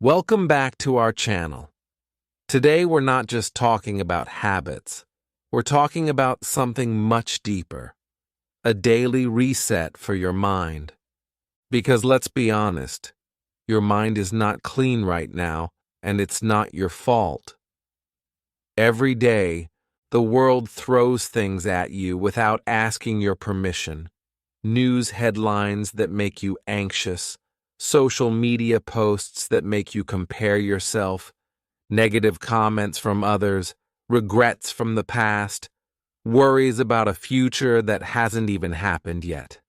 Welcome back to our channel. Today we're not just talking about habits. We're talking about something much deeper. A daily reset for your mind. Because let's be honest, your mind is not clean right now, and it's not your fault. Every day, the world throws things at you without asking your permission. News headlines that make you anxious, social media posts that make you compare yourself, negative comments from others, regrets from the past, worries about a future that hasn't even happened yet.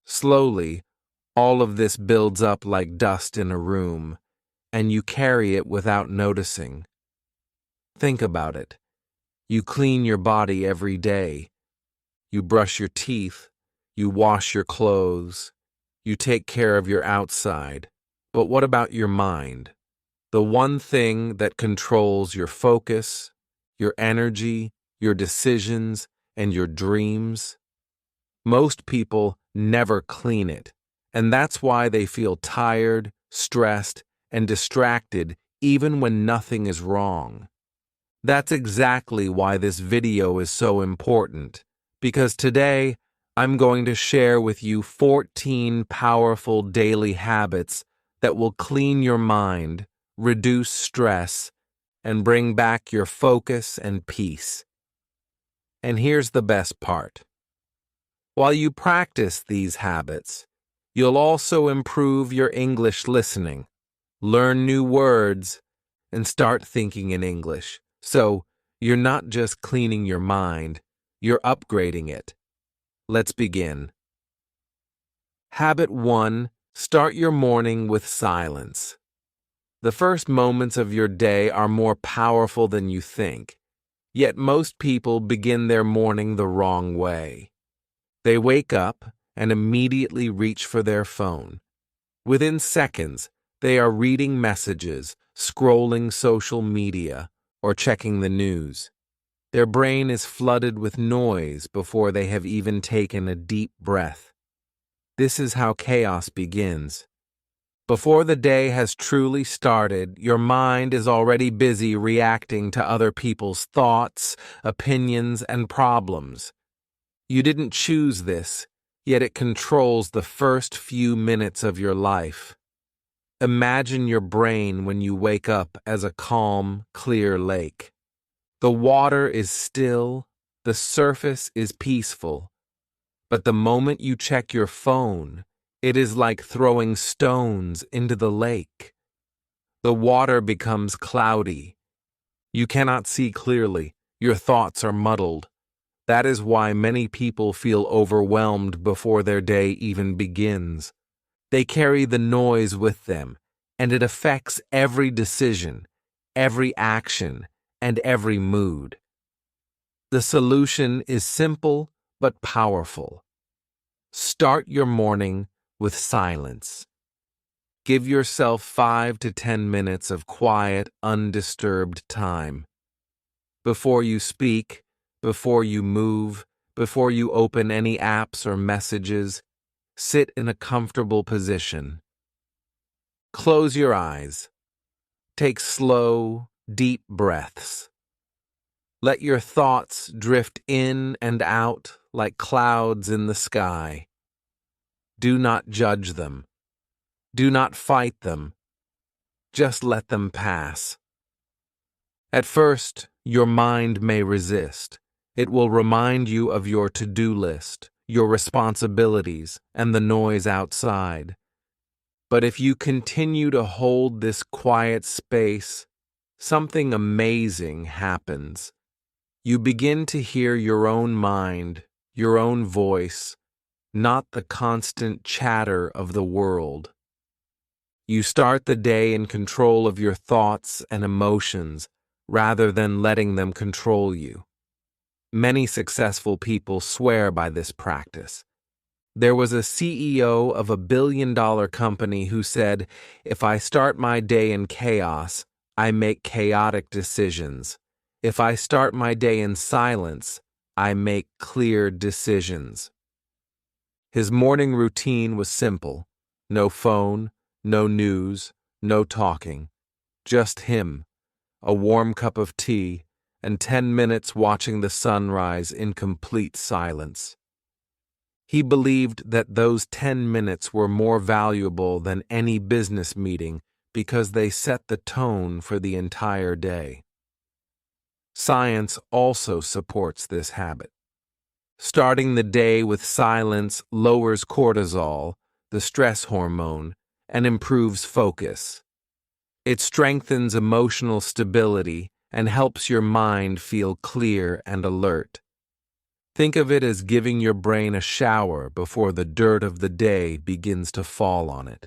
Slowly, all of this builds up like dust in a room, and you carry it without noticing. Think about it. You clean your body every day. You brush your teeth. You wash your clothes. You take care of your outside. But what about your mind? The one thing that controls your focus, your energy, your decisions, and your dreams? Most people never clean it, and that's why they feel tired, stressed, and distracted even when nothing is wrong. That's exactly why this video is so important, because today I'm going to share with you 14 powerful daily habits that will clean your mind, reduce stress, and bring back your focus and peace. And here's the best part. While you practice these habits, you'll also improve your English listening, learn new words, and start thinking in English. So, you're not just cleaning your mind, you're upgrading it. Let's begin. Habit 1. Start your morning with silence. The first moments of your day are more powerful than you think, yet most people begin their morning the wrong way. They wake up and immediately reach for their phone. Within seconds, they are reading messages, scrolling social media, or checking the news. Their brain is flooded with noise before they have even taken a deep breath. This is how chaos begins. Before the day has truly started, your mind is already busy reacting to other people's thoughts, opinions, and problems. You didn't choose this, yet it controls the first few minutes of your life. Imagine your brain when you wake up as a calm, clear lake. The water is still, the surface is peaceful, but the moment you check your phone, it is like throwing stones into the lake. The water becomes cloudy. You cannot see clearly. Your thoughts are muddled. That is why many people feel overwhelmed before their day even begins. They carry the noise with them, and it affects every decision, every action, and every mood. The solution is simple but powerful. Start your morning with silence. Give yourself 5 to 10 minutes of quiet, undisturbed time. Before you speak, before you move, before you open any apps or messages, sit in a comfortable position. Close your eyes. Take slow, deep breaths. Let your thoughts drift in and out like clouds in the sky. Do not judge them. Do not fight them. Just let them pass. At first, your mind may resist. It will remind you of your to-do list, your responsibilities, and the noise outside. But if you continue to hold this quiet space, something amazing happens. You begin to hear your own mind, your own voice, not the constant chatter of the world. You start the day in control of your thoughts and emotions rather than letting them control you. Many successful people swear by this practice. There was a CEO of a billion-dollar company who said, "If I start my day in chaos, I make chaotic decisions. If I start my day in silence, I make clear decisions." His morning routine was simple. No phone, no news, No talking. Just him, a warm cup of tea, and 10 minutes watching the sunrise in complete silence. He believed that those 10 minutes were more valuable than any business meeting because they set the tone for the entire day. Science also supports this habit. Starting the day with silence lowers cortisol, the stress hormone, and improves focus. It strengthens emotional stability and helps your mind feel clear and alert. Think of it as giving your brain a shower before the dirt of the day begins to fall on it.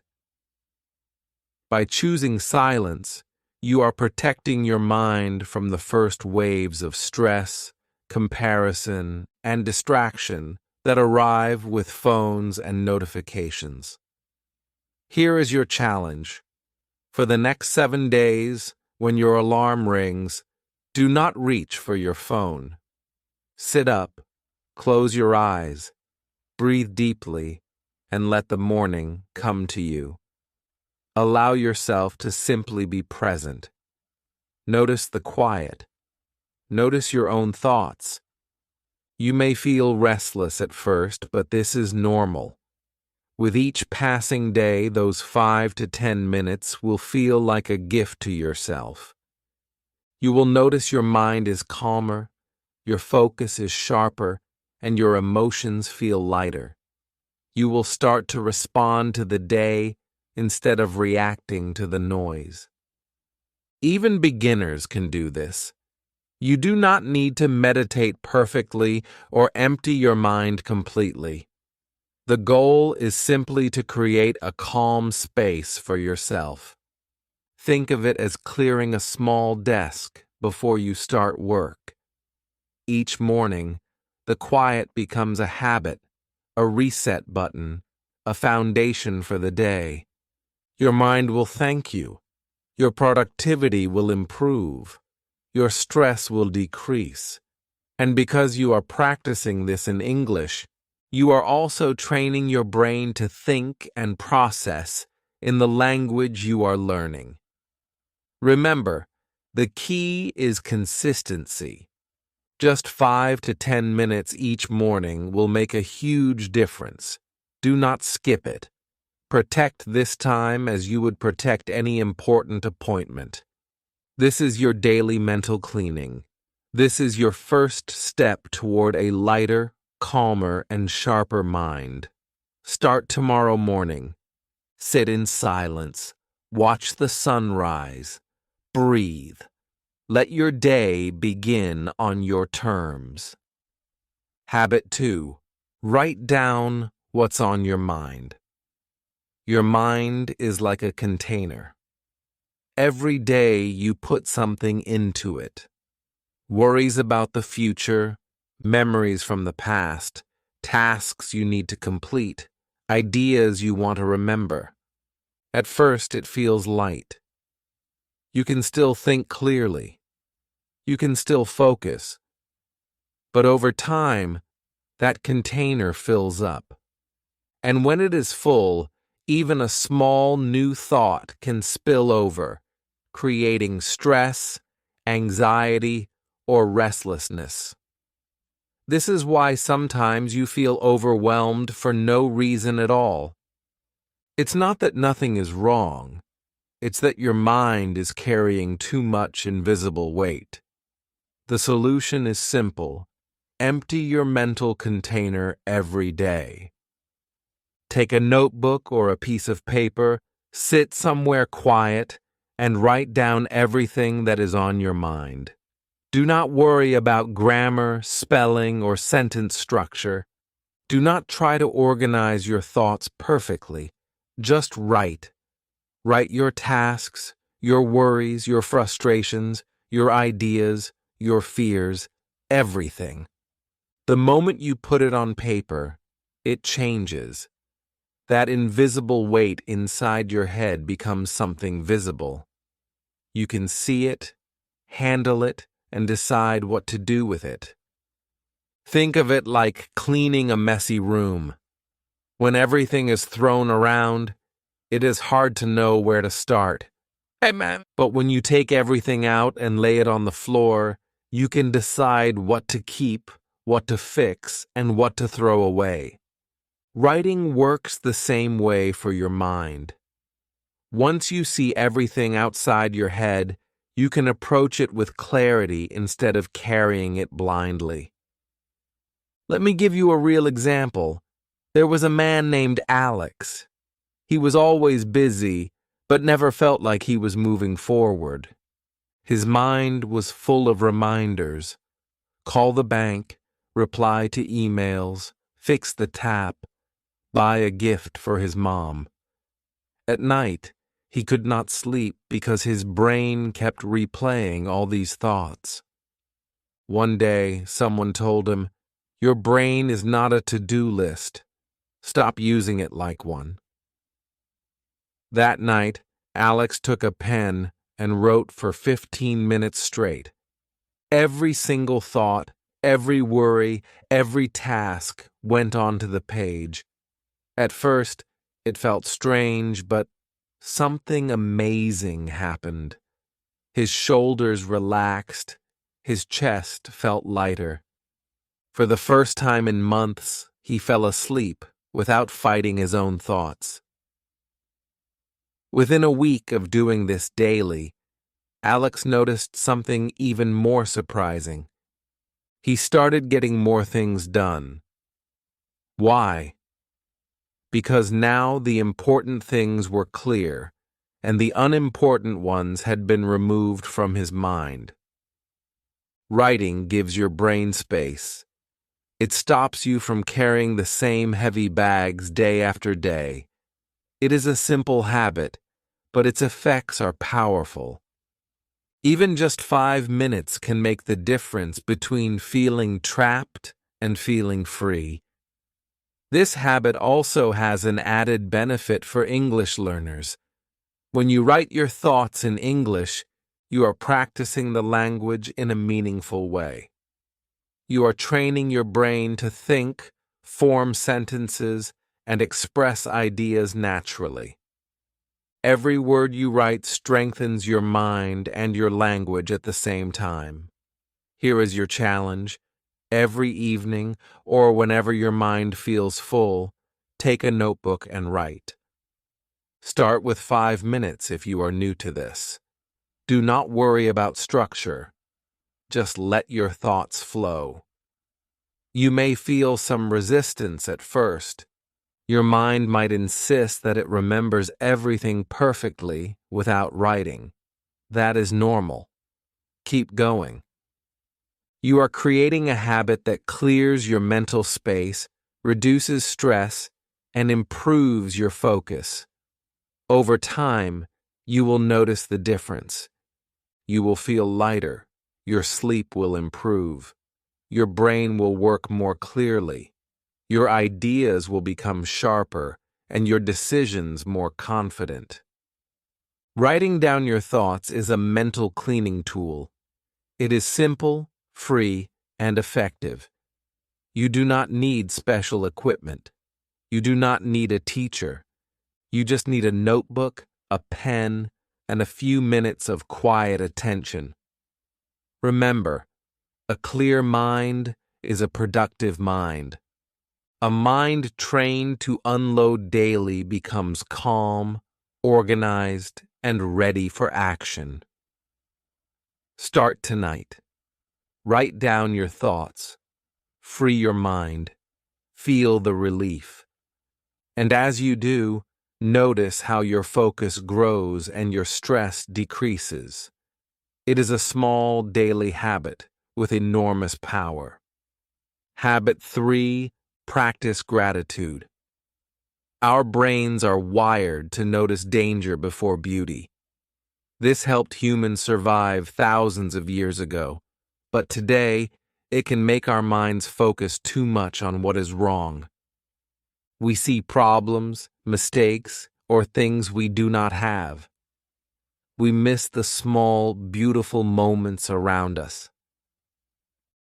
By choosing silence, you are protecting your mind from the first waves of stress, comparison, and distraction that arrive with phones and notifications. Here is your challenge. For the next 7 days, when your alarm rings, do not reach for your phone. Sit up, close your eyes, breathe deeply, and let the morning come to you. Allow yourself to simply be present. Notice the quiet. Notice your own thoughts. You may feel restless at first, but this is normal. With each passing day, those 5 to 10 minutes will feel like a gift to yourself. You will notice your mind is calmer, your focus is sharper, and your emotions feel lighter. You will start to respond to the day instead of reacting to the noise. Even beginners can do this. You do not need to meditate perfectly or empty your mind completely. The goal is simply to create a calm space for yourself. Think of it as clearing a small desk before you start work. Each morning, the quiet becomes a habit, a reset button, a foundation for the day. Your mind will thank you. Your productivity will improve. Your stress will decrease. And because you are practicing this in English, you are also training your brain to think and process in the language you are learning. Remember, the key is consistency. Just 5 to 10 minutes each morning will make a huge difference. Do not skip it. Protect this time as you would protect any important appointment. This is your daily mental cleaning. This is your first step toward a lighter, calmer, and sharper mind. Start tomorrow morning. Sit in silence. Watch the sunrise. Breathe. Let your day begin on your terms. Habit 2. Write down what's on your mind. Your mind is like a container. Every day you put something into it. Worries about the future, memories from the past, tasks you need to complete, ideas you want to remember. At first it feels light. You can still think clearly. You can still focus. But over time, that container fills up. And when it is full, even a small new thought can spill over, creating stress, anxiety, or restlessness. This is why sometimes you feel overwhelmed for no reason at all. It's not that nothing is wrong. It's that your mind is carrying too much invisible weight. The solution is simple. Empty your mental container every day. Take a notebook or a piece of paper, sit somewhere quiet, and write down everything that is on your mind. Do not worry about grammar, spelling, or sentence structure. Do not try to organize your thoughts perfectly. Just write. Write your tasks, your worries, your frustrations, your ideas, your fears, everything. The moment you put it on paper, it changes. That invisible weight inside your head becomes something visible. You can see it, handle it, and decide what to do with it. Think of it like cleaning a messy room. When everything is thrown around, It is hard to know where to start. Amen. But when you take everything out and lay it on the floor, you can decide what to keep, what to fix, and what to throw away. Writing works the same way for your mind. Once you see everything outside your head, you can approach it with clarity instead of carrying it blindly. Let me give you a real example. There was a man named Alex. He was always busy, but never felt like he was moving forward. His mind was full of reminders. Call the bank, reply to emails, fix the tap, buy a gift for his mom. At night, he could not sleep because his brain kept replaying all these thoughts. One day, someone told him, "Your brain is not a to-do list. Stop using it like one." That night, Alex took a pen and wrote for 15 minutes straight. Every single thought, every worry, every task went onto the page. At first, it felt strange, but something amazing happened. His shoulders relaxed, his chest felt lighter. For the first time in months, he fell asleep without fighting his own thoughts. Within a week of doing this daily, Alex noticed something even more surprising. He started getting more things done. Why? Because now the important things were clear, and the unimportant ones had been removed from his mind. Writing gives your brain space. It stops you from carrying the same heavy bags day after day. It is a simple habit, but its effects are powerful. Even just 5 minutes can make the difference between feeling trapped and feeling free. This habit also has an added benefit for English learners. When you write your thoughts in English, you are practicing the language in a meaningful way. You are training your brain to think, form sentences, and express ideas naturally. Every word you write strengthens your mind and your language at the same time. Here is your challenge. Every evening, or whenever your mind feels full, take a notebook and write. Start with 5 minutes if you are new to this. Do not worry about structure. Just let your thoughts flow. You may feel some resistance at first. Your mind might insist that it remembers everything perfectly without writing. That is normal. Keep going. You are creating a habit that clears your mental space, reduces stress, and improves your focus. Over time, you will notice the difference. You will feel lighter. Your sleep will improve. Your brain will work more clearly. Your ideas will become sharper, and your decisions more confident. Writing down your thoughts is a mental cleaning tool. It is simple, free, and effective. You do not need special equipment. You do not need a teacher. You just need a notebook, a pen, and a few minutes of quiet attention. Remember, a clear mind is a productive mind. A mind trained to unload daily becomes calm, organized, and ready for action. Start tonight. Write down your thoughts. Free your mind. Feel the relief. And as you do, notice how your focus grows and your stress decreases. It is a small daily habit with enormous power. Habit 3. Practice gratitude. Our brains are wired to notice danger before beauty. This helped humans survive thousands of years ago, but today it can make our minds focus too much on what is wrong. We see problems, mistakes, or things we do not have. We miss the small, beautiful moments around us.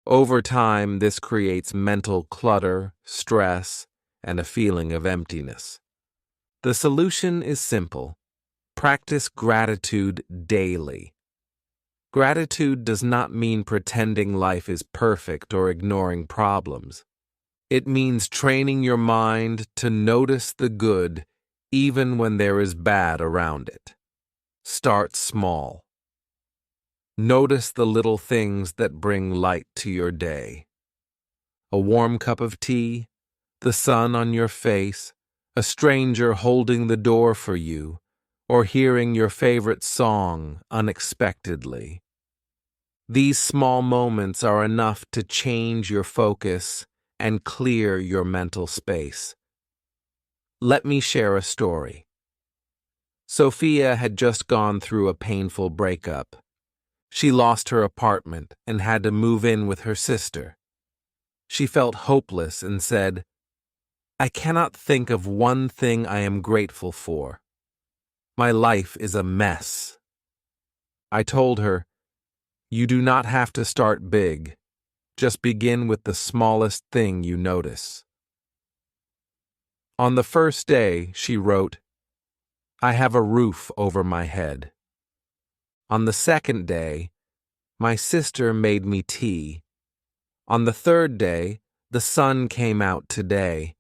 Over time, this creates mental clutter, stress, and a feeling of emptiness. The solution is simple. Practice gratitude daily. Gratitude does not mean pretending life is perfect or ignoring problems. It means training your mind to notice the good even when there is bad around it. Start small. Notice the little things that bring light to your day. A warm cup of tea, the sun on your face, a stranger holding the door for you, or hearing your favorite song unexpectedly. These small moments are enough to change your focus and clear your mental space. Let me share a story. Sophia had just gone through a painful breakup. She lost her apartment and had to move in with her sister. She felt hopeless and said, "I cannot think of one thing I am grateful for. My life is a mess." I told her, "You do not have to start big. Just begin with the smallest thing you notice." On the first day, she wrote, "I have a roof over my head." On the second day, "My sister made me tea." On the third day, "The sun came out today."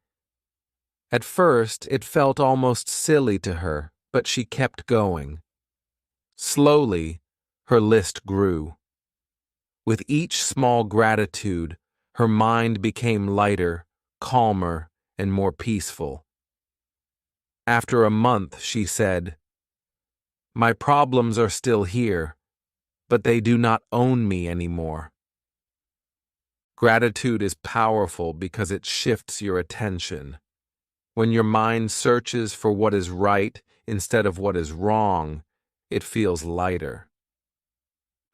At first, it felt almost silly to her, but she kept going. Slowly, her list grew. With each small gratitude, her mind became lighter, calmer, and more peaceful. After a month, she said, "My problems are still here, but they do not own me anymore." Gratitude is powerful because it shifts your attention. When your mind searches for what is right instead of what is wrong, it feels lighter.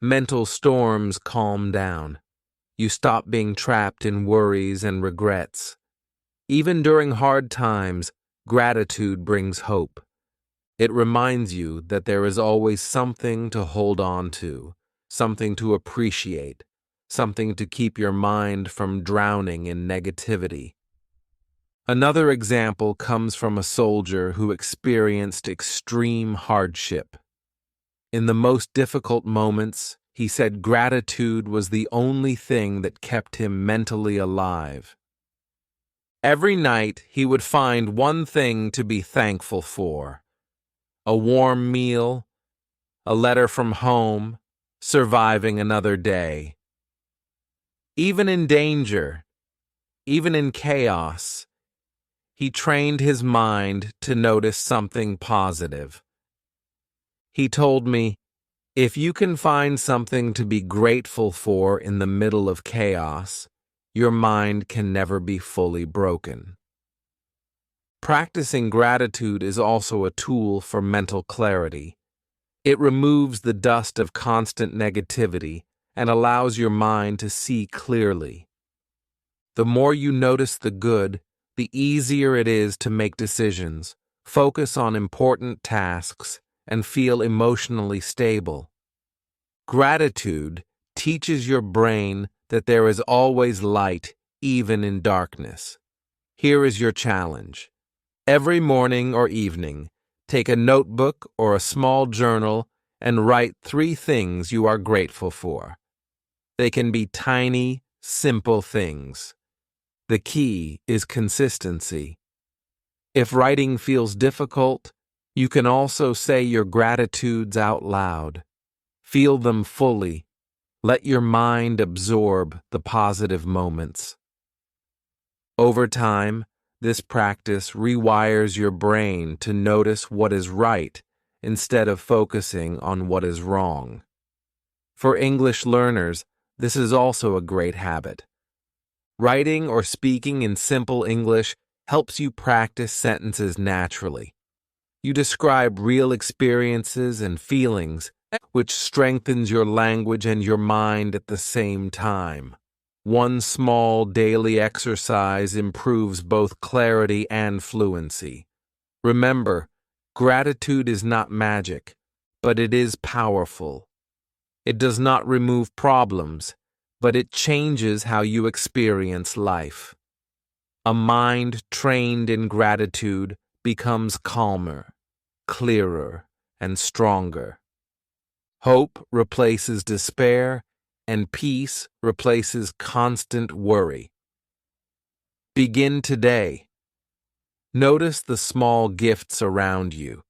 Mental storms calm down. You stop being trapped in worries and regrets. Even during hard times, gratitude brings hope. It reminds you that there is always something to hold on to, something to appreciate, something to keep your mind from drowning in negativity. Another example comes from a soldier who experienced extreme hardship. In the most difficult moments, he said gratitude was the only thing that kept him mentally alive. Every night, he would find one thing to be thankful for: a warm meal, a letter from home, surviving another day. Even in danger, even in chaos, he trained his mind to notice something positive. He told me, "If you can find something to be grateful for in the middle of chaos, your mind can never be fully broken." Practicing gratitude is also a tool for mental clarity. It removes the dust of constant negativity and allows your mind to see clearly. The more you notice the good, the easier it is to make decisions, focus on important tasks, and feel emotionally stable. Gratitude teaches your brain that there is always light, even in darkness. Here is your challenge. Every morning or evening, take a notebook or a small journal and write 3 things you are grateful for. They can be tiny, simple things. The key is consistency. If writing feels difficult, you can also say your gratitudes out loud. Feel them fully. Let your mind absorb the positive moments. Over time, this practice rewires your brain to notice what is right instead of focusing on what is wrong. For English learners, this is also a great habit. Writing or speaking in simple English helps you practice sentences naturally. You describe real experiences and feelings, which strengthens your language and your mind at the same time. One small daily exercise improves both clarity and fluency. Remember, gratitude is not magic, but it is powerful. It does not remove problems, but it changes how you experience life. A mind trained in gratitude becomes calmer, clearer, and stronger. Hope replaces despair, and peace replaces constant worry. Begin today. Notice the small gifts around you.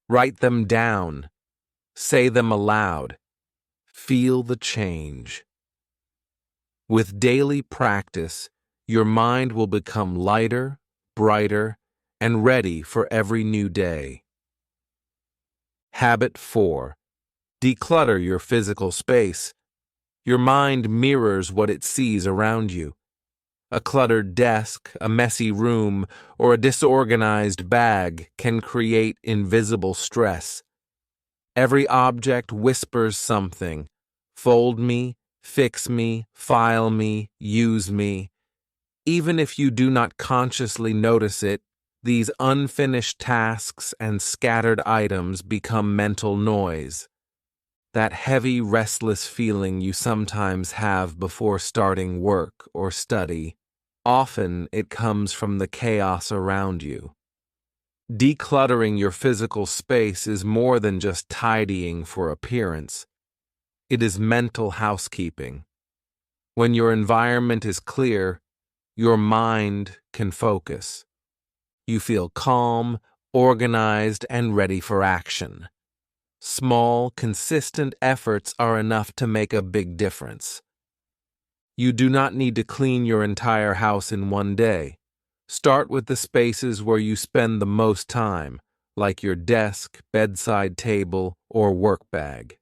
Write them down. Say them aloud. Feel the change. With daily practice, your mind will become lighter, brighter, and ready for every new day. Habit 4. Declutter your physical space. Your mind mirrors what it sees around you. A cluttered desk, a messy room, or a disorganized bag can create invisible stress. Every object whispers something. Fold me, fix me, file me, use me. Even if you do not consciously notice it, these unfinished tasks and scattered items become mental noise. That heavy, restless feeling you sometimes have before starting work or study, often it comes from the chaos around you. Decluttering your physical space is more than just tidying for appearance. It is mental housekeeping. When your environment is clear, your mind can focus. You feel calm, organized, and ready for action. Small, consistent efforts are enough to make a big difference. You do not need to clean your entire house in one day. Start with the spaces where you spend the most time, like your desk, bedside table, or work bag.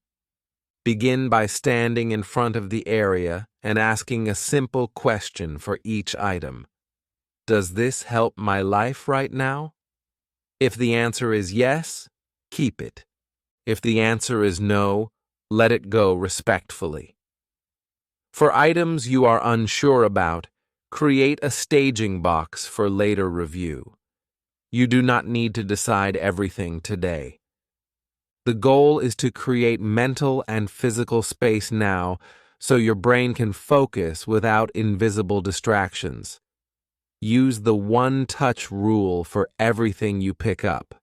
Begin by standing in front of the area and asking a simple question for each item. Does this help my life right now? If the answer is yes, keep it. If the answer is no, let it go respectfully. For items you are unsure about, create a staging box for later review. You do not need to decide everything today. The goal is to create mental and physical space now so your brain can focus without invisible distractions. Use the one-touch rule for everything you pick up.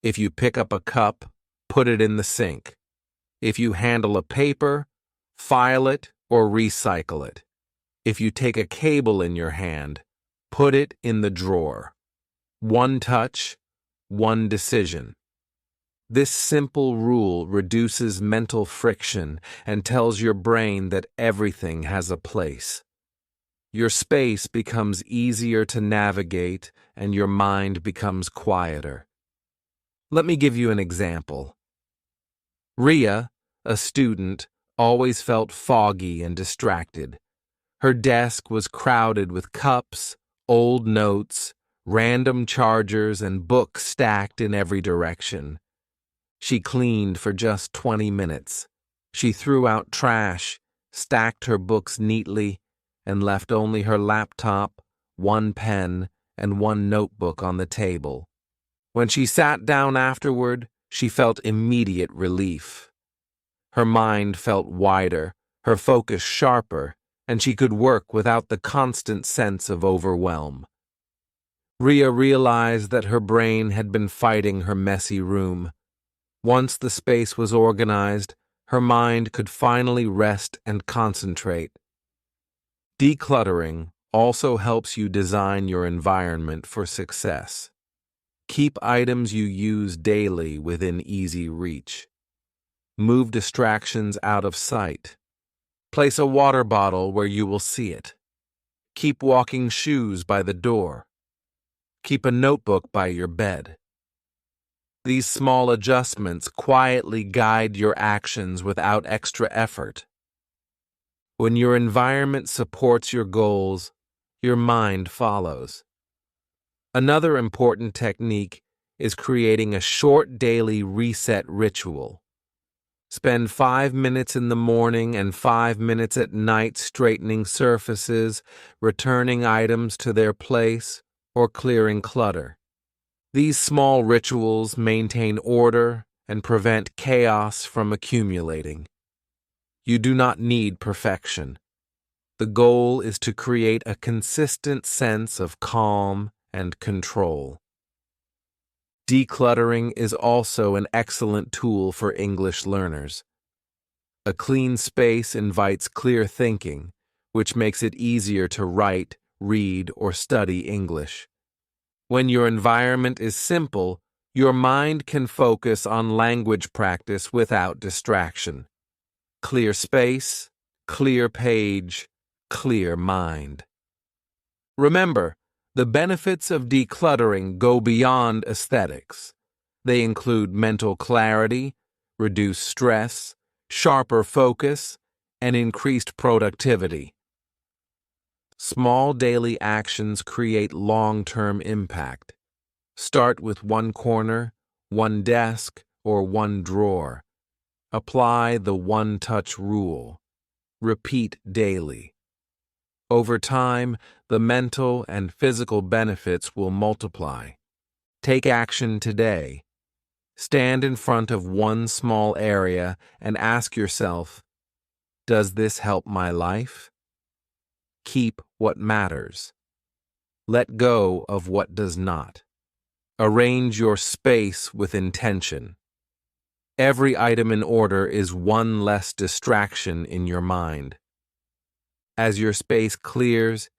If you pick up a cup, put it in the sink. If you handle a paper, file it or recycle it. If you take a cable in your hand, put it in the drawer. One touch, one decision. This simple rule reduces mental friction and tells your brain that everything has a place. Your space becomes easier to navigate and your mind becomes quieter. Let me give you an example. Ria, a student, always felt foggy and distracted. Her desk was crowded with cups, old notes, random chargers, and books stacked in every direction. She cleaned for just 20 minutes. She threw out trash, stacked her books neatly, and left only her laptop, one pen, and one notebook on the table. When she sat down afterward, she felt immediate relief. Her mind felt wider, her focus sharper, and she could work without the constant sense of overwhelm. Ria realized that her brain had been fighting her messy room. Once the space was organized, her mind could finally rest and concentrate. Decluttering also helps you design your environment for success. Keep items you use daily within easy reach. Move distractions out of sight. Place a water bottle where you will see it. Keep walking shoes by the door. Keep a notebook by your bed. These small adjustments quietly guide your actions without extra effort. When your environment supports your goals, your mind follows. Another important technique is creating a short daily reset ritual. Spend 5 minutes in the morning and 5 minutes at night straightening surfaces, returning items to their place, or clearing clutter. These small rituals maintain order and prevent chaos from accumulating. You do not need perfection. The goal is to create a consistent sense of calm and control. Decluttering is also an excellent tool for English learners. A clean space invites clear thinking, which makes it easier to write, read, or study English. When your environment is simple, your mind can focus on language practice without distraction. Clear space, clear page, clear mind. Remember, the benefits of decluttering go beyond aesthetics. They include mental clarity, reduced stress, sharper focus, and increased productivity. Small daily actions create long-term impact. Start with one corner, one desk, or one drawer. Apply the one-touch rule. Repeat daily. Over time, the mental and physical benefits will multiply. Take action today. Stand in front of one small area and ask yourself, does this help my life? Keep what matters. Let go of what does not. Arrange your space with intention. Every item in order is one less distraction in your mind. As your space clears,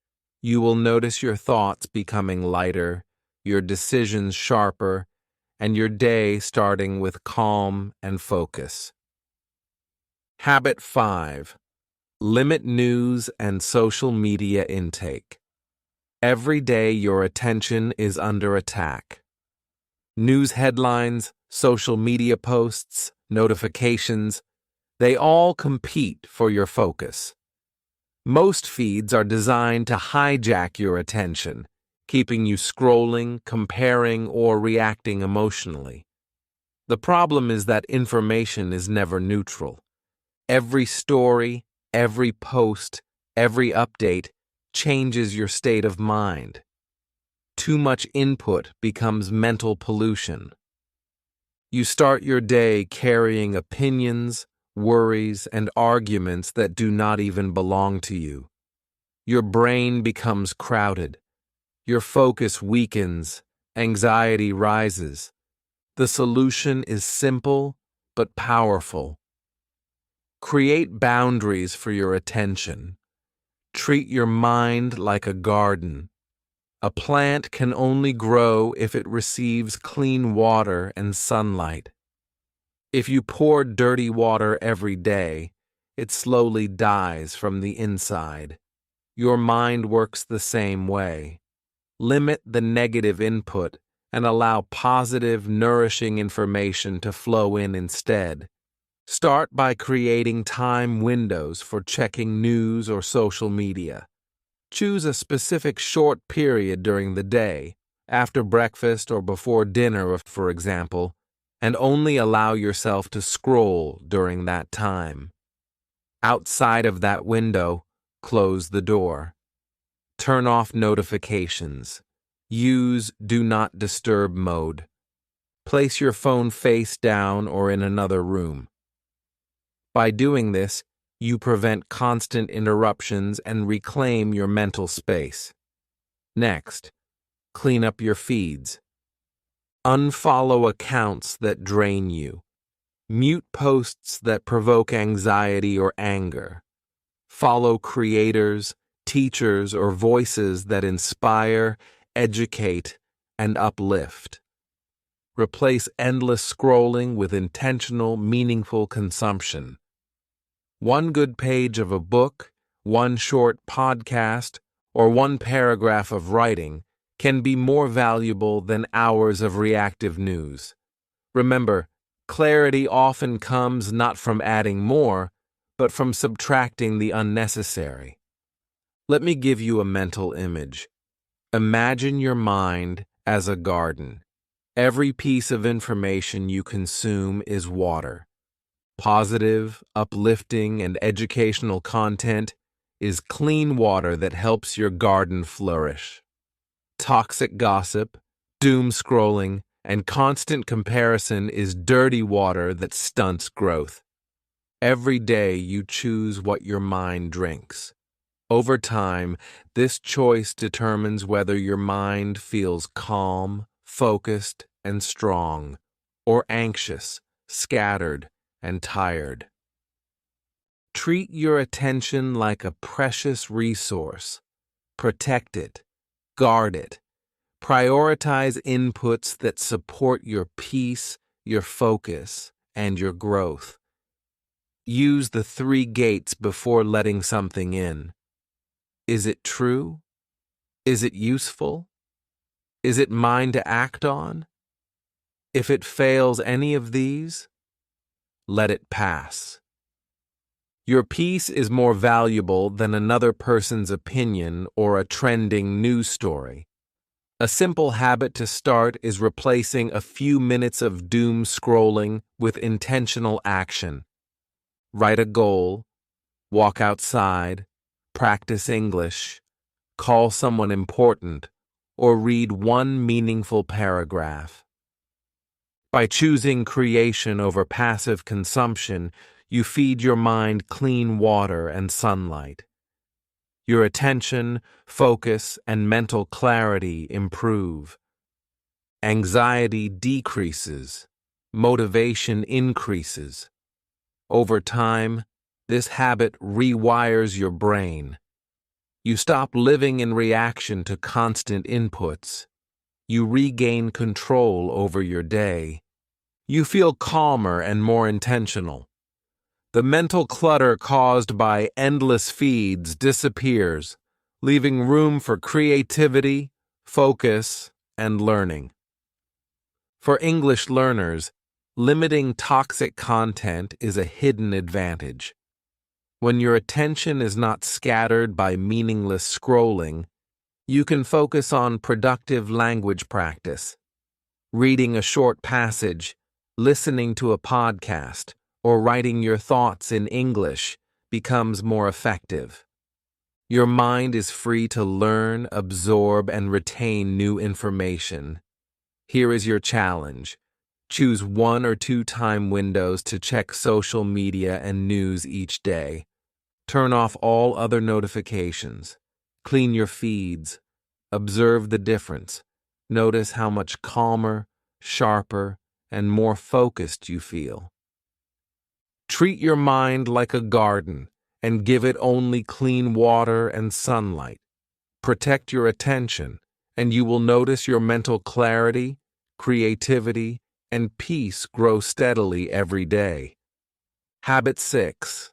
you will notice your thoughts becoming lighter, your decisions sharper, and your day starting with calm and focus. Habit 5. Limit news and social media intake. Every day your attention is under attack. News headlines, social media posts, notifications, they all compete for your focus. Most feeds are designed to hijack your attention, keeping you scrolling, comparing, or reacting emotionally. The problem is that information is never neutral. Every story, every post, every update changes your state of mind. Too much input becomes mental pollution. You start your day carrying opinions, worries, and arguments that do not even belong to you. Your brain becomes crowded. Your focus weakens. Anxiety rises. The solution is simple but powerful. Create boundaries for your attention. Treat your mind like a garden. A plant can only grow if it receives clean water and sunlight. If you pour dirty water every day, it slowly dies from the inside. Your mind works the same way. Limit the negative input and allow positive, nourishing information to flow in instead. Start by creating time windows for checking news or social media. Choose a specific short period during the day, after breakfast or before dinner, for example, and only allow yourself to scroll during that time. Outside of that window, close the door. Turn off notifications. Use Do Not Disturb mode. Place your phone face down or in another room. By doing this, you prevent constant interruptions and reclaim your mental space. Next, clean up your feeds. Unfollow accounts that drain you. Mute posts that provoke anxiety or anger. Follow creators, teachers, or voices that inspire, educate, and uplift. Replace endless scrolling with intentional, meaningful consumption. One good page of a book, one short podcast, or one paragraph of writing can be more valuable than hours of reactive news. Remember, clarity often comes not from adding more, but from subtracting the unnecessary. Let me give you a mental image. Imagine your mind as a garden. Every piece of information you consume is water. Positive, uplifting, and educational content is clean water that helps your garden flourish. Toxic gossip, doom scrolling, and constant comparison is dirty water that stunts growth. Every day you choose what your mind drinks. Over time, this choice determines whether your mind feels calm, focused, and strong, or anxious, scattered, and tired. Treat your attention like a precious resource. Protect it, guard it. Prioritize inputs that support your peace, your focus, and your growth. Use the 3 gates before letting something in. Is it true? Is it useful? Is it mine to act on? If it fails any of these, let it pass. Your peace is more valuable than another person's opinion or a trending news story. A simple habit to start is replacing a few minutes of doom scrolling with intentional action. Write a goal, walk outside, practice English, call someone important, or read one meaningful paragraph. By choosing creation over passive consumption, you feed your mind clean water and sunlight. Your attention, focus, and mental clarity improve. Anxiety decreases. Motivation increases. Over time, this habit rewires your brain. You stop living in reaction to constant inputs. You regain control over your day. You feel calmer and more intentional. The mental clutter caused by endless feeds disappears, leaving room for creativity, focus, and learning. For English learners, limiting toxic content is a hidden advantage. When your attention is not scattered by meaningless scrolling, you can focus on productive language practice, reading a short passage, listening to a podcast, or writing your thoughts in English becomes more effective. Your mind is free to learn, absorb, and retain new information. Here is your challenge. Choose 1 or 2 time windows to check social media and news each day. Turn off all other notifications. Clean your feeds. Observe the difference. Notice how much calmer, sharper, and more focused you feel. Treat your mind like a garden and give it only clean water and sunlight. Protect your attention, and you will notice your mental clarity, creativity, and peace grow steadily every day. Habit 6.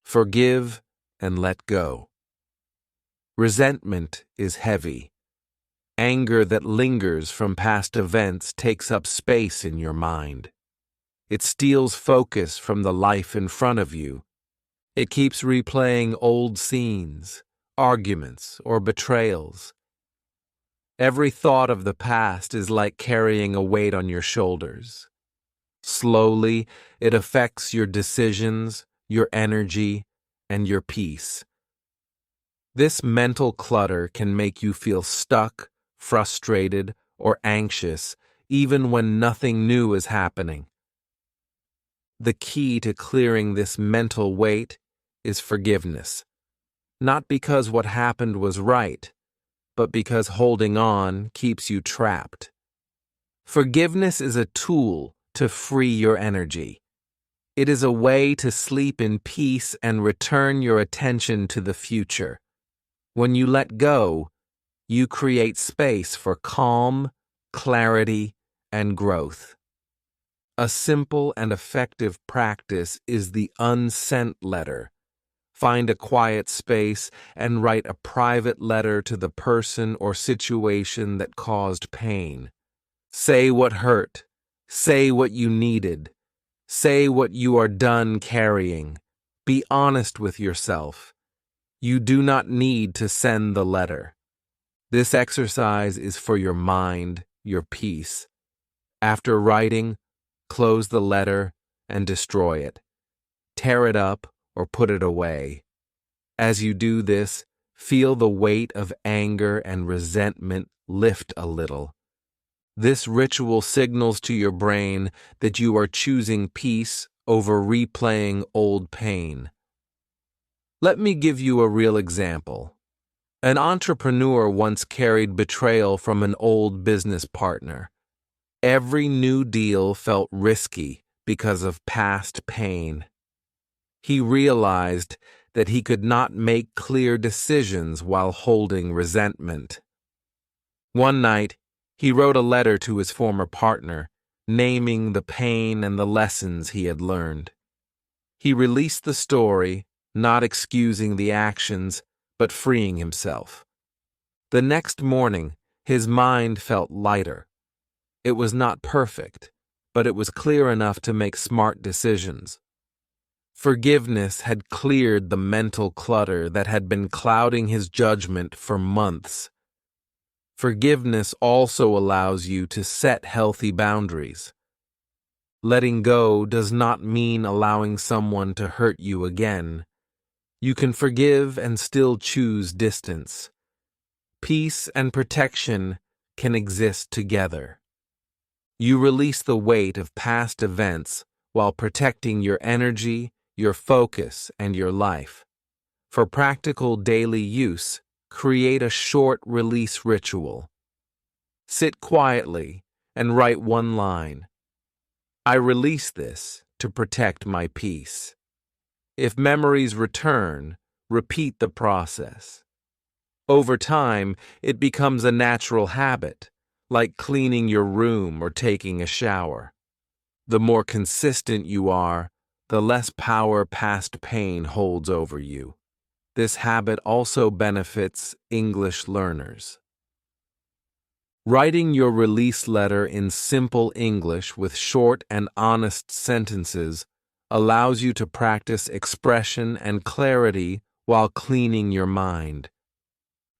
Forgive and let go. Resentment is heavy. Anger that lingers from past events takes up space in your mind. It steals focus from the life in front of you. It keeps replaying old scenes, arguments, or betrayals. Every thought of the past is like carrying a weight on your shoulders. Slowly, it affects your decisions, your energy, and your peace. This mental clutter can make you feel stuck, frustrated, or anxious, even when nothing new is happening. The key to clearing this mental weight is forgiveness. Not because what happened was right, but because holding on keeps you trapped. Forgiveness is a tool to free your energy. It is a way to sleep in peace and return your attention to the future. When you let go, you create space for calm, clarity, and growth. A simple and effective practice is the unsent letter. Find a quiet space and write a private letter to the person or situation that caused pain. Say what hurt. Say what you needed. Say what you are done carrying. Be honest with yourself. You do not need to send the letter. This exercise is for your mind, your peace. After writing, close the letter and destroy it. Tear it up or put it away. As you do this, feel the weight of anger and resentment lift a little. This ritual signals to your brain that you are choosing peace over replaying old pain. Let me give you a real example. An entrepreneur once carried betrayal from an old business partner. Every new deal felt risky because of past pain. He realized that he could not make clear decisions while holding resentment. One night, he wrote a letter to his former partner, naming the pain and the lessons he had learned. He released the story, not excusing the actions, but freeing himself. The next morning, his mind felt lighter. It was not perfect, but it was clear enough to make smart decisions. Forgiveness had cleared the mental clutter that had been clouding his judgment for months. Forgiveness also allows you to set healthy boundaries. Letting go does not mean allowing someone to hurt you again. You can forgive and still choose distance. Peace and protection can exist together. You release the weight of past events while protecting your energy, your focus, and your life. For practical daily use, create a short release ritual. Sit quietly and write one line. I release this to protect my peace. If memories return, repeat the process. Over time, it becomes a natural habit, like cleaning your room or taking a shower. The more consistent you are, the less power past pain holds over you. This habit also benefits English learners. Writing your release letter in simple English with short and honest sentences allows you to practice expression and clarity while cleaning your mind.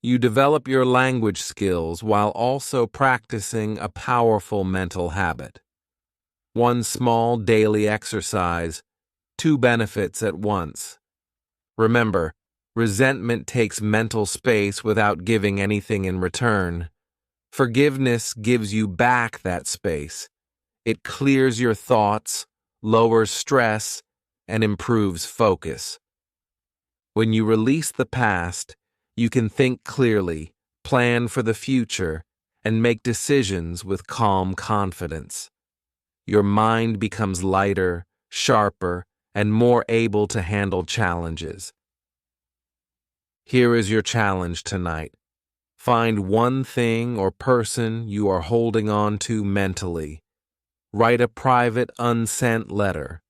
You develop your language skills while also practicing a powerful mental habit. One small daily exercise, two benefits at once. Remember, resentment takes mental space without giving anything in return. Forgiveness gives you back that space. It clears your thoughts, lowers stress, and improves focus. When you release the past, you can think clearly, plan for the future, and make decisions with calm confidence. Your mind becomes lighter, sharper, and more able to handle challenges. Here is your challenge tonight. Find one thing or person you are holding on to mentally. Write a private, unsent letter.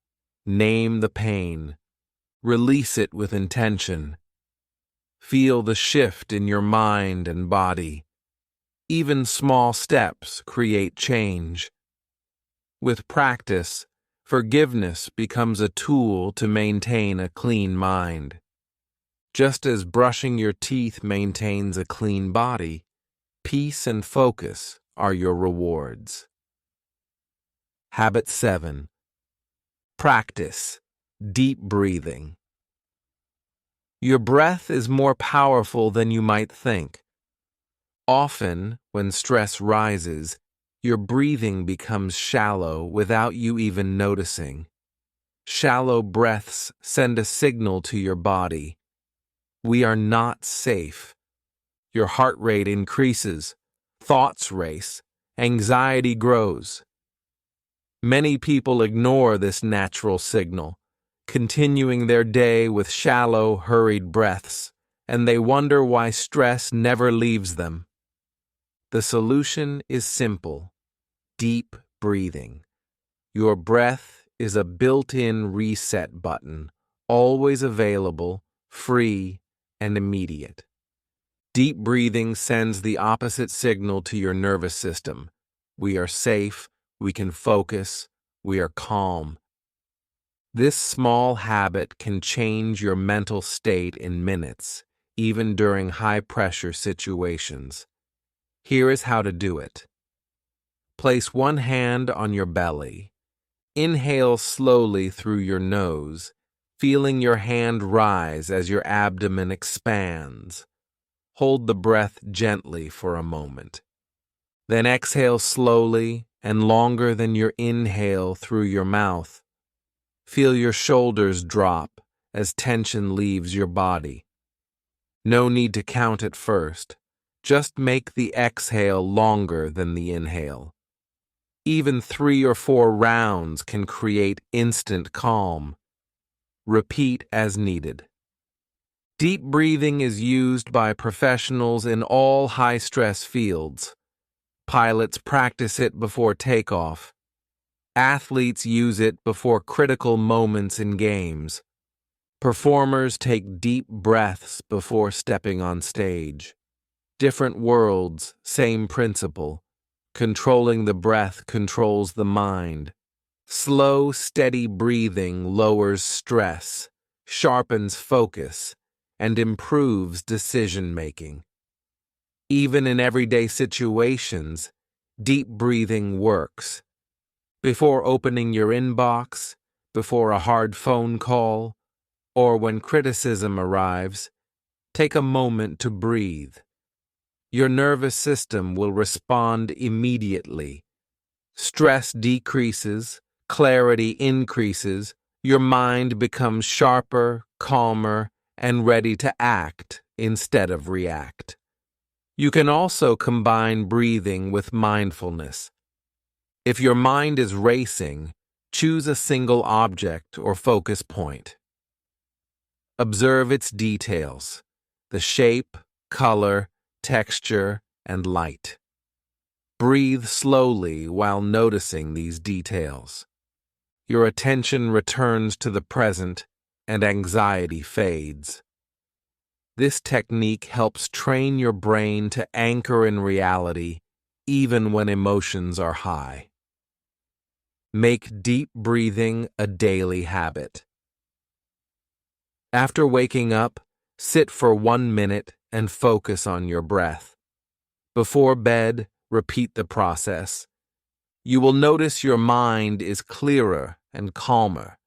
Name the pain. Release it with intention. Feel the shift in your mind and body. Even small steps create change. With practice, forgiveness becomes a tool to maintain a clean mind. Just as brushing your teeth maintains a clean body, peace and focus are your rewards. Habit 7. Practice deep breathing. Your breath is more powerful than you might think. Often, when stress rises, your breathing becomes shallow without you even noticing. Shallow breaths send a signal to your body. We are not safe. Your heart rate increases, thoughts race, anxiety grows. Many people ignore this natural signal, continuing their day with shallow, hurried breaths, and they wonder why stress never leaves them. The solution is simple: deep breathing. Your breath is a built-in reset button, always available, free, and immediate. Deep breathing sends the opposite signal to your nervous system. We are safe, we can focus, we are calm. This small habit can change your mental state in minutes, even during high-pressure situations. Here is how to do it. Place one hand on your belly. Inhale slowly through your nose, feeling your hand rise as your abdomen expands. Hold the breath gently for a moment. Then exhale slowly and longer than your inhale through your mouth. Feel your shoulders drop as tension leaves your body. No need to count at first. Just make the exhale longer than the inhale. Even 3 or 4 rounds can create instant calm. Repeat as needed. Deep breathing is used by professionals in all high-stress fields. Pilots practice it before takeoff. Athletes use it before critical moments in games. Performers take deep breaths before stepping on stage. Different worlds, same principle. Controlling the breath controls the mind. Slow, steady breathing lowers stress, sharpens focus, and improves decision-making. Even in everyday situations, deep breathing works. Before opening your inbox, before a hard phone call, or when criticism arrives, take a moment to breathe. Your nervous system will respond immediately. Stress decreases, clarity increases, your mind becomes sharper, calmer, and ready to act instead of react. You can also combine breathing with mindfulness. If your mind is racing, choose a single object or focus point. Observe its details, the shape, color, texture, and light. Breathe slowly while noticing these details. Your attention returns to the present and anxiety fades. This technique helps train your brain to anchor in reality even when emotions are high. Make deep breathing a daily habit. After waking up, sit for 1 minute and focus on your breath. Before bed, repeat the process. You will notice your mind is clearer and calmer.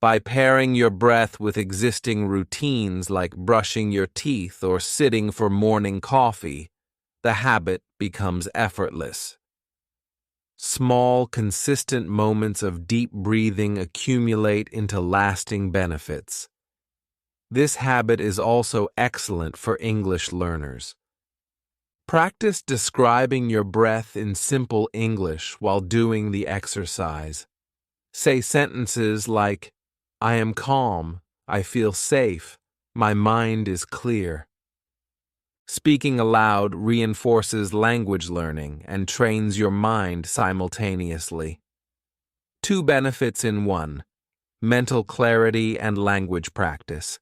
By pairing your breath with existing routines like brushing your teeth or sitting for morning coffee, the habit becomes effortless. Small, consistent moments of deep breathing accumulate into lasting benefits. This habit is also excellent for English learners. Practice describing your breath in simple English while doing the exercise. Say sentences like, "I am calm, I feel safe, my mind is clear." Speaking aloud reinforces language learning and trains your mind simultaneously. 2 benefits in one: mental clarity and language practice.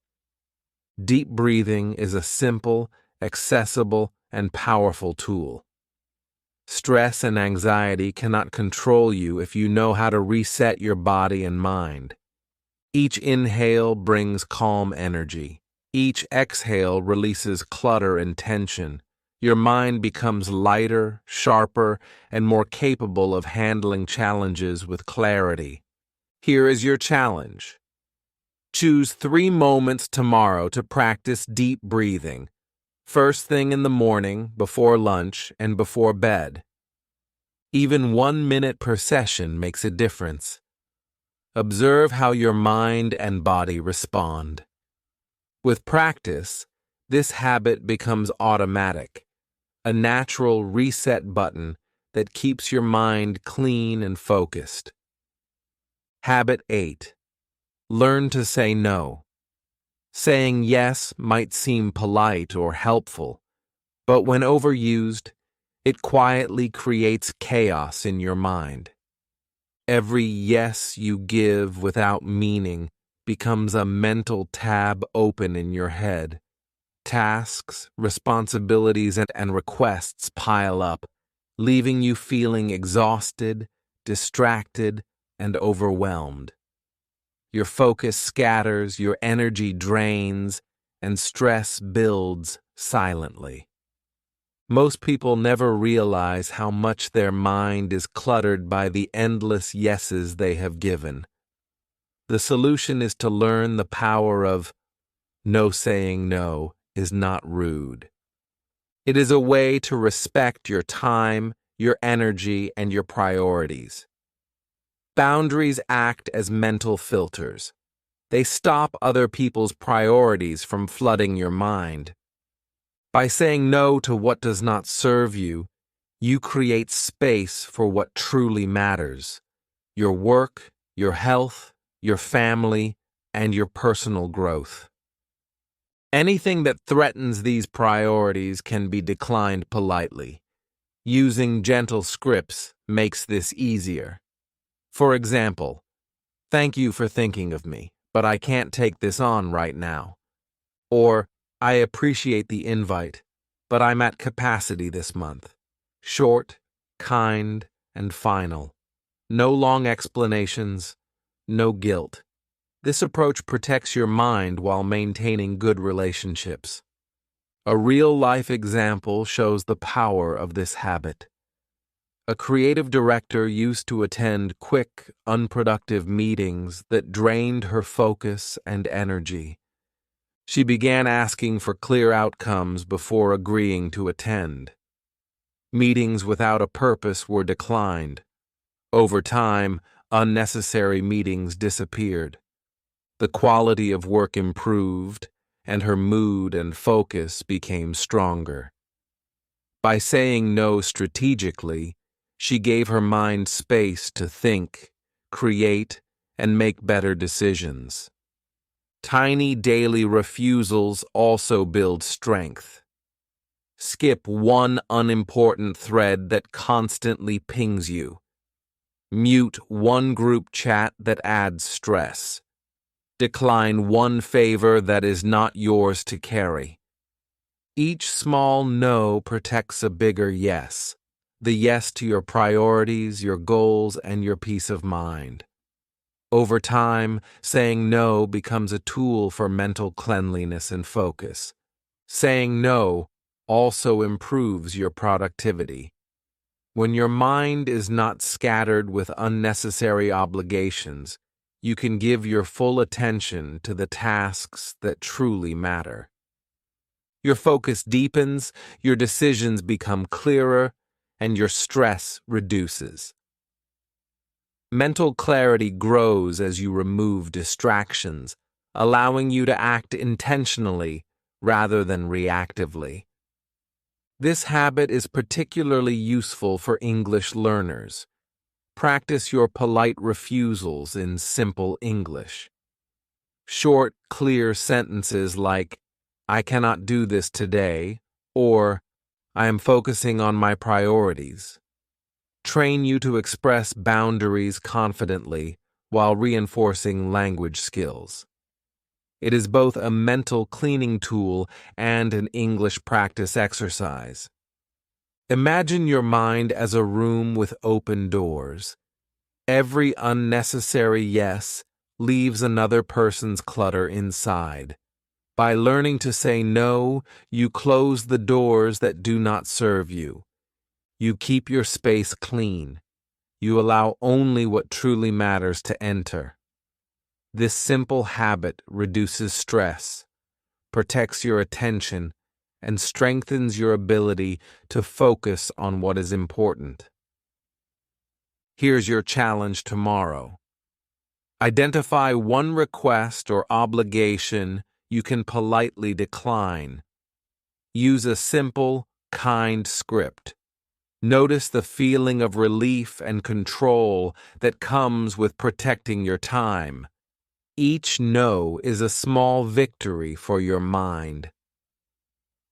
Deep breathing is a simple, accessible, and powerful tool. Stress and anxiety cannot control you if you know how to reset your body and mind. Each inhale brings calm energy. Each exhale releases clutter and tension. Your mind becomes lighter, sharper, and more capable of handling challenges with clarity. Here is your challenge. Choose 3 moments tomorrow to practice deep breathing. First thing in the morning, before lunch, and before bed. Even 1 minute per session makes a difference. Observe how your mind and body respond. With practice, this habit becomes automatic, a natural reset button that keeps your mind clean and focused. Habit 8. Learn to say no. Saying yes might seem polite or helpful, but when overused, it quietly creates chaos in your mind. Every yes you give without meaning becomes a mental tab open in your head. Tasks, responsibilities, and requests pile up, leaving you feeling exhausted, distracted, and overwhelmed. Your focus scatters, your energy drains, and stress builds silently. Most people never realize how much their mind is cluttered by the endless yeses they have given. The solution is to learn the power of no. Saying no is not rude. It is a way to respect your time, your energy, and your priorities. Boundaries act as mental filters. They stop other people's priorities from flooding your mind. By saying no to what does not serve you, You create space for what truly matters: your work, your health, your family, and your personal growth. Anything that threatens these priorities can be declined politely. Using gentle scripts makes this easier. For example, "Thank you for thinking of me, but I can't take this on right now." Or, "I appreciate the invite, but I'm at capacity this month." Short, kind, and final. No long explanations, no guilt. This approach protects your mind while maintaining good relationships. A real-life example shows the power of this habit. A creative director used to attend quick, unproductive meetings that drained her focus and energy. She began asking for clear outcomes before agreeing to attend. Meetings without a purpose were declined. Over time, unnecessary meetings disappeared. The quality of work improved, and her mood and focus became stronger. By saying no strategically, she gave her mind space to think, create, and make better decisions. Tiny daily refusals also build strength. Skip one unimportant thread that constantly pings you. Mute one group chat that adds stress. Decline one favor that is not yours to carry. Each small no protects a bigger yes. The yes to your priorities, your goals, and your peace of mind. Over time, saying no becomes a tool for mental cleanliness and focus. Saying no also improves your productivity. When your mind is not scattered with unnecessary obligations, you can give your full attention to the tasks that truly matter. Your focus deepens, your decisions become clearer, and your stress reduces. Mental clarity grows as you remove distractions, allowing you to act intentionally rather than reactively. This habit is particularly useful for English learners. Practice your polite refusals in simple English. Short, clear sentences like, "I cannot do this today," or "I am focusing on my priorities," train you to express boundaries confidently while reinforcing language skills. It is both a mental cleaning tool and an English practice exercise. Imagine your mind as a room with open doors. Every unnecessary yes leaves another person's clutter inside. By learning to say no, you close the doors that do not serve you. You keep your space clean. You allow only what truly matters to enter. This simple habit reduces stress, protects your attention, and strengthens your ability to focus on what is important. Here's your challenge tomorrow. Identify one request or obligation you can politely decline. Use a simple, kind script. Notice the feeling of relief and control that comes with protecting your time. Each no is a small victory for your mind.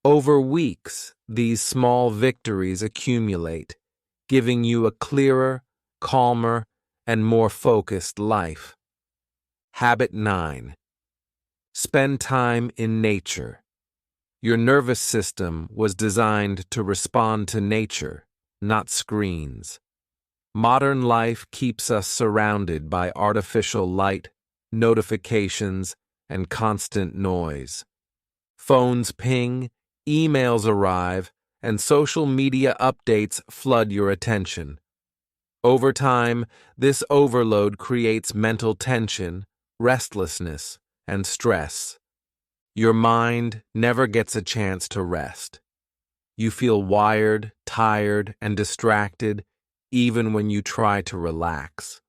Over weeks, these small victories accumulate, giving you a clearer, calmer, and more focused life. Habit 9. Spend time in nature. Your nervous system was designed to respond to nature, not screens. Modern life keeps us surrounded by artificial light, notifications, and constant noise. Phones ping, emails arrive, and social media updates flood your attention. Over time, this overload creates mental tension, restlessness, and stress. Your mind never gets a chance to rest. You feel wired, tired, and distracted even when you try to relax.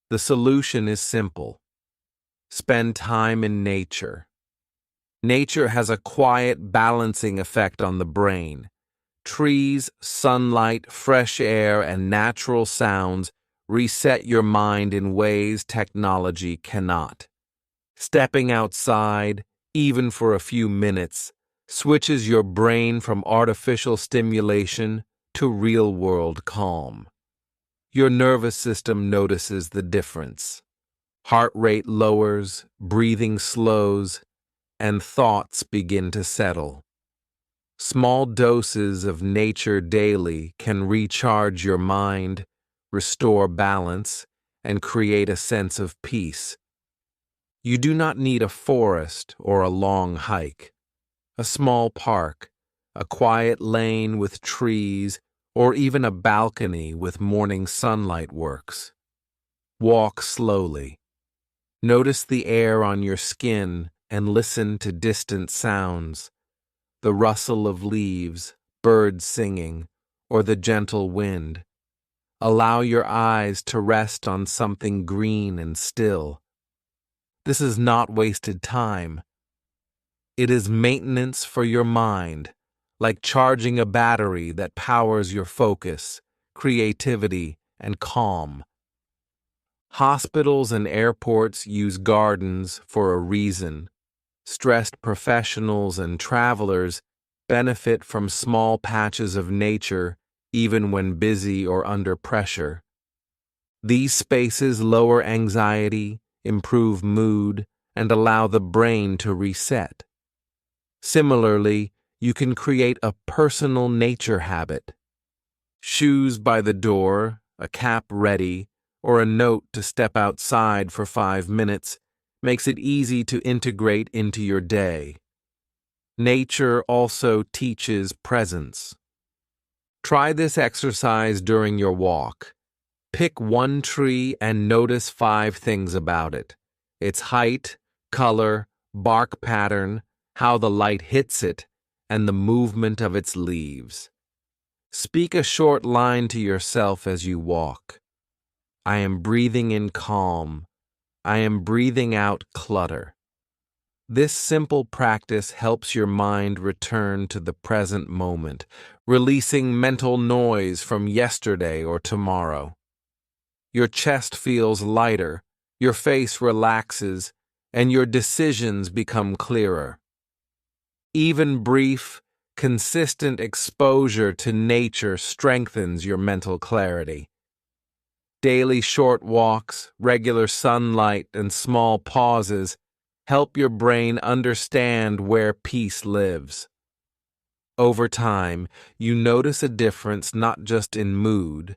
The solution is simple. Spend time in nature. Nature has a quiet, balancing effect on the brain. Trees, sunlight, fresh air, and natural sounds reset your mind in ways technology cannot. Stepping outside, even for a few minutes, switches your brain from artificial stimulation to real-world calm. Your nervous system notices the difference. Heart rate lowers, breathing slows, and thoughts begin to settle. Small doses of nature daily can recharge your mind, restore balance, and create a sense of peace. You do not need a forest or a long hike. A small park, a quiet lane with trees, or even a balcony with morning sunlight works. Walk slowly. Notice the air on your skin and listen to distant sounds. The rustle of leaves, birds singing, or the gentle wind. Allow your eyes to rest on something green and still. This is not wasted time. It is maintenance for your mind, like charging a battery that powers your focus, creativity, and calm. Hospitals and airports use gardens for a reason. Stressed professionals and travelers benefit from small patches of nature even when busy or under pressure. These spaces lower anxiety, improve mood, and allow the brain to reset. Similarly, you can create a personal nature habit. Shoes by the door, a cap ready, or a note to step outside for 5 minutes makes it easy to integrate into your day. Nature also teaches presence. Try this exercise during your walk. Pick one tree and notice 5 things about it: its height, color, bark pattern, how the light hits it, and the movement of its leaves. Speak a short line to yourself as you walk. I am breathing in calm. I am breathing out clutter. This simple practice helps your mind return to the present moment, releasing mental noise from yesterday or tomorrow. Your chest feels lighter, your face relaxes, and your decisions become clearer. Even brief, consistent exposure to nature strengthens your mental clarity. Daily short walks, regular sunlight, and small pauses help your brain understand where peace lives. Over time, you notice a difference not just in mood,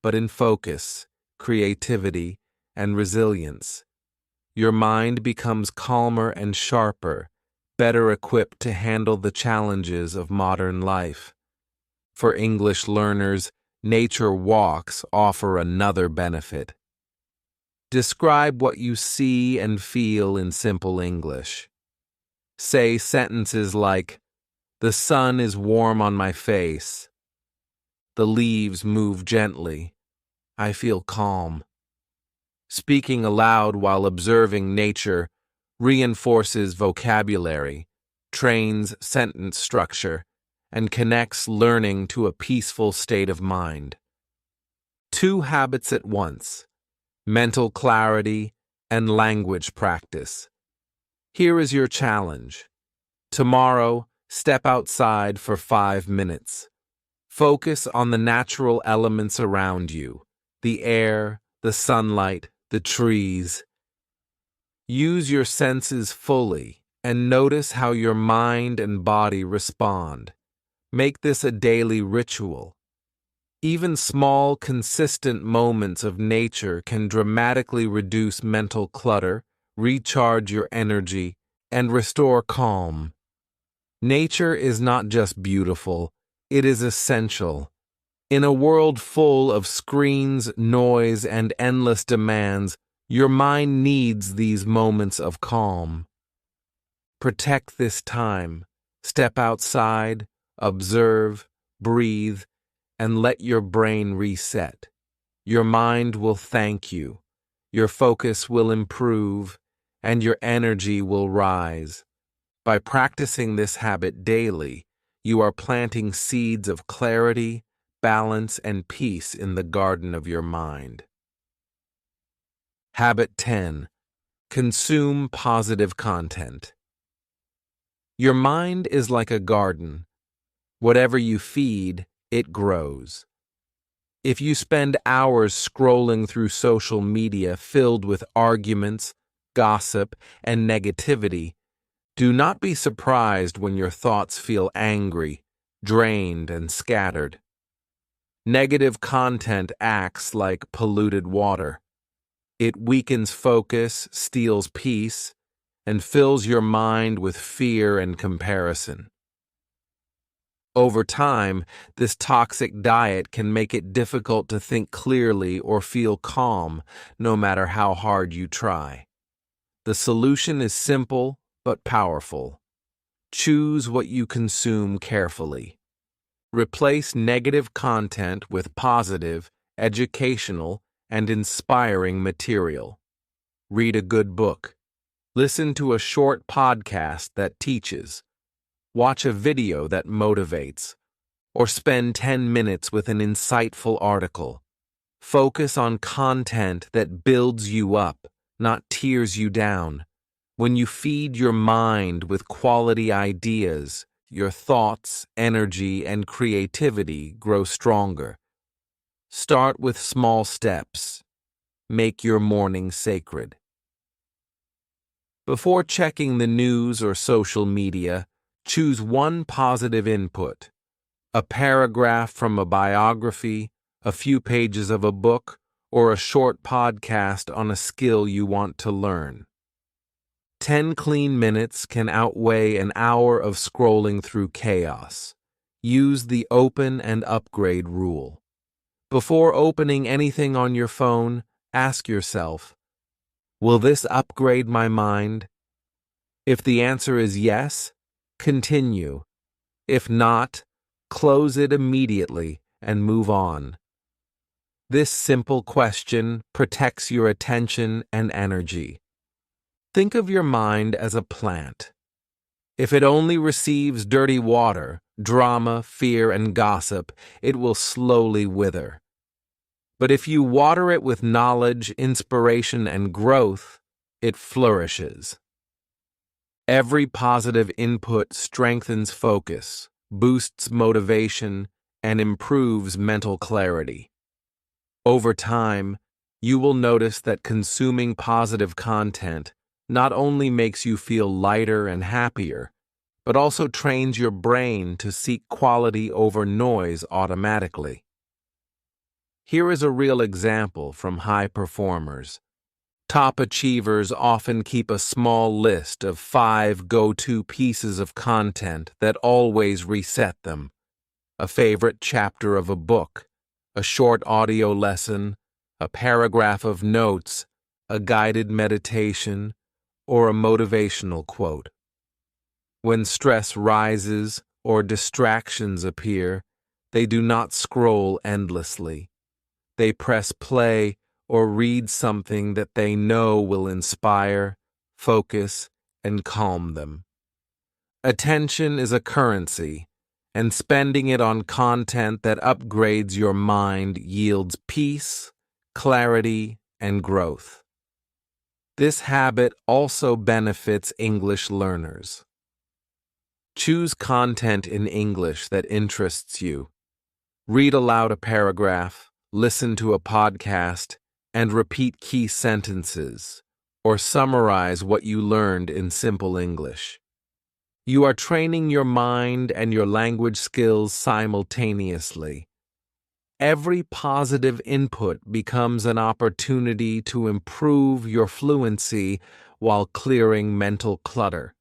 but in focus, creativity, and resilience. Your mind becomes calmer and sharper, better equipped to handle the challenges of modern life. For English learners, nature walks offer another benefit. Describe what you see and feel in simple English. Say sentences like, "The sun is warm on my face. The leaves move gently. I feel calm." Speaking aloud while observing nature reinforces vocabulary, trains sentence structure, and connects learning to a peaceful state of mind. 2 habits at once: mental clarity and language practice. Here is your challenge. Tomorrow, step outside for 5 minutes. Focus on the natural elements around you: the air, the sunlight, the trees. Use your senses fully and notice how your mind and body respond. Make this a daily ritual. Even small, consistent moments of nature can dramatically reduce mental clutter, recharge your energy, and restore calm. Nature is not just beautiful, it is essential. In a world full of screens, noise, and endless demands, your mind needs these moments of calm. Protect this time. Step outside, observe, breathe, and let your brain reset. Your mind will thank you. Your focus will improve, and your energy will rise. By practicing this habit daily, you are planting seeds of clarity, balance, and peace in the garden of your mind. Habit 10. Consume positive content. Your mind is like a garden. Whatever you feed, it grows. If you spend hours scrolling through social media filled with arguments, gossip, and negativity, do not be surprised when your thoughts feel angry, drained, and scattered. Negative content acts like polluted water. It weakens focus, steals peace, and fills your mind with fear and comparison. Over time, this toxic diet can make it difficult to think clearly or feel calm, no matter how hard you try. The solution is simple but powerful. Choose what you consume carefully. Replace negative content with positive, educational, and inspiring material. Read a good book. Listen to a short podcast that teaches. Watch a video that motivates, or spend 10 minutes with an insightful article. Focus on content that builds you up, not tears you down. When you feed your mind with quality ideas, your thoughts, energy, and creativity grow stronger. Start with small steps. Make your morning sacred. Before checking the news or social media, choose one positive input. A paragraph from a biography, a few pages of a book, or a short podcast on a skill you want to learn. 10 clean minutes can outweigh an hour of scrolling through chaos. Use the open and upgrade rule. Before opening anything on your phone, ask yourself, will this upgrade my mind? If the answer is yes, continue. If not, close it immediately and move on. This simple question protects your attention and energy. Think of your mind as a plant. If it only receives dirty water, drama, fear, and gossip, it will slowly wither. But if you water it with knowledge, inspiration, and growth, it flourishes. Every positive input strengthens focus, boosts motivation, and improves mental clarity. Over time, you will notice that consuming positive content not only makes you feel lighter and happier, but also trains your brain to seek quality over noise automatically. Here is a real example from high performers. Top achievers often keep a small list of 5 go-to pieces of content that always reset them. A favorite chapter of a book, a short audio lesson, a paragraph of notes, a guided meditation, or a motivational quote. When stress rises or distractions appear, they do not scroll endlessly. They press play or read something that they know will inspire, focus, and calm them. Attention is a currency, and spending it on content that upgrades your mind yields peace, clarity, and growth. This habit also benefits English learners. Choose content in English that interests you. Read aloud a paragraph, listen to a podcast, and repeat key sentences, or summarize what you learned in simple English. You are training your mind and your language skills simultaneously. Every positive input becomes an opportunity to improve your fluency while clearing mental clutter.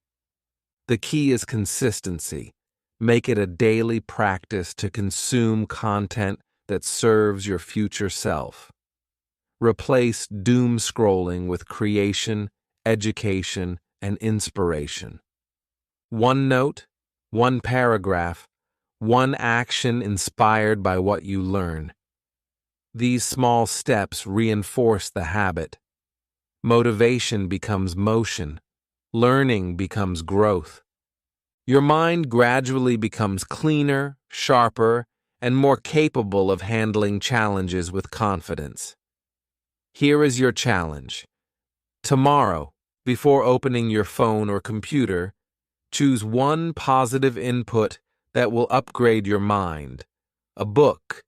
The key is consistency. Make it a daily practice to consume content that serves your future self. Replace doom scrolling with creation, education, and inspiration. One note, one paragraph, one action inspired by what you learn. These small steps reinforce the habit. Motivation becomes motion. Learning becomes growth. Your mind gradually becomes cleaner, sharper, and more capable of handling challenges with confidence. Here is your challenge. Tomorrow, before opening your phone or computer, choose one positive input that will upgrade your mind: a book,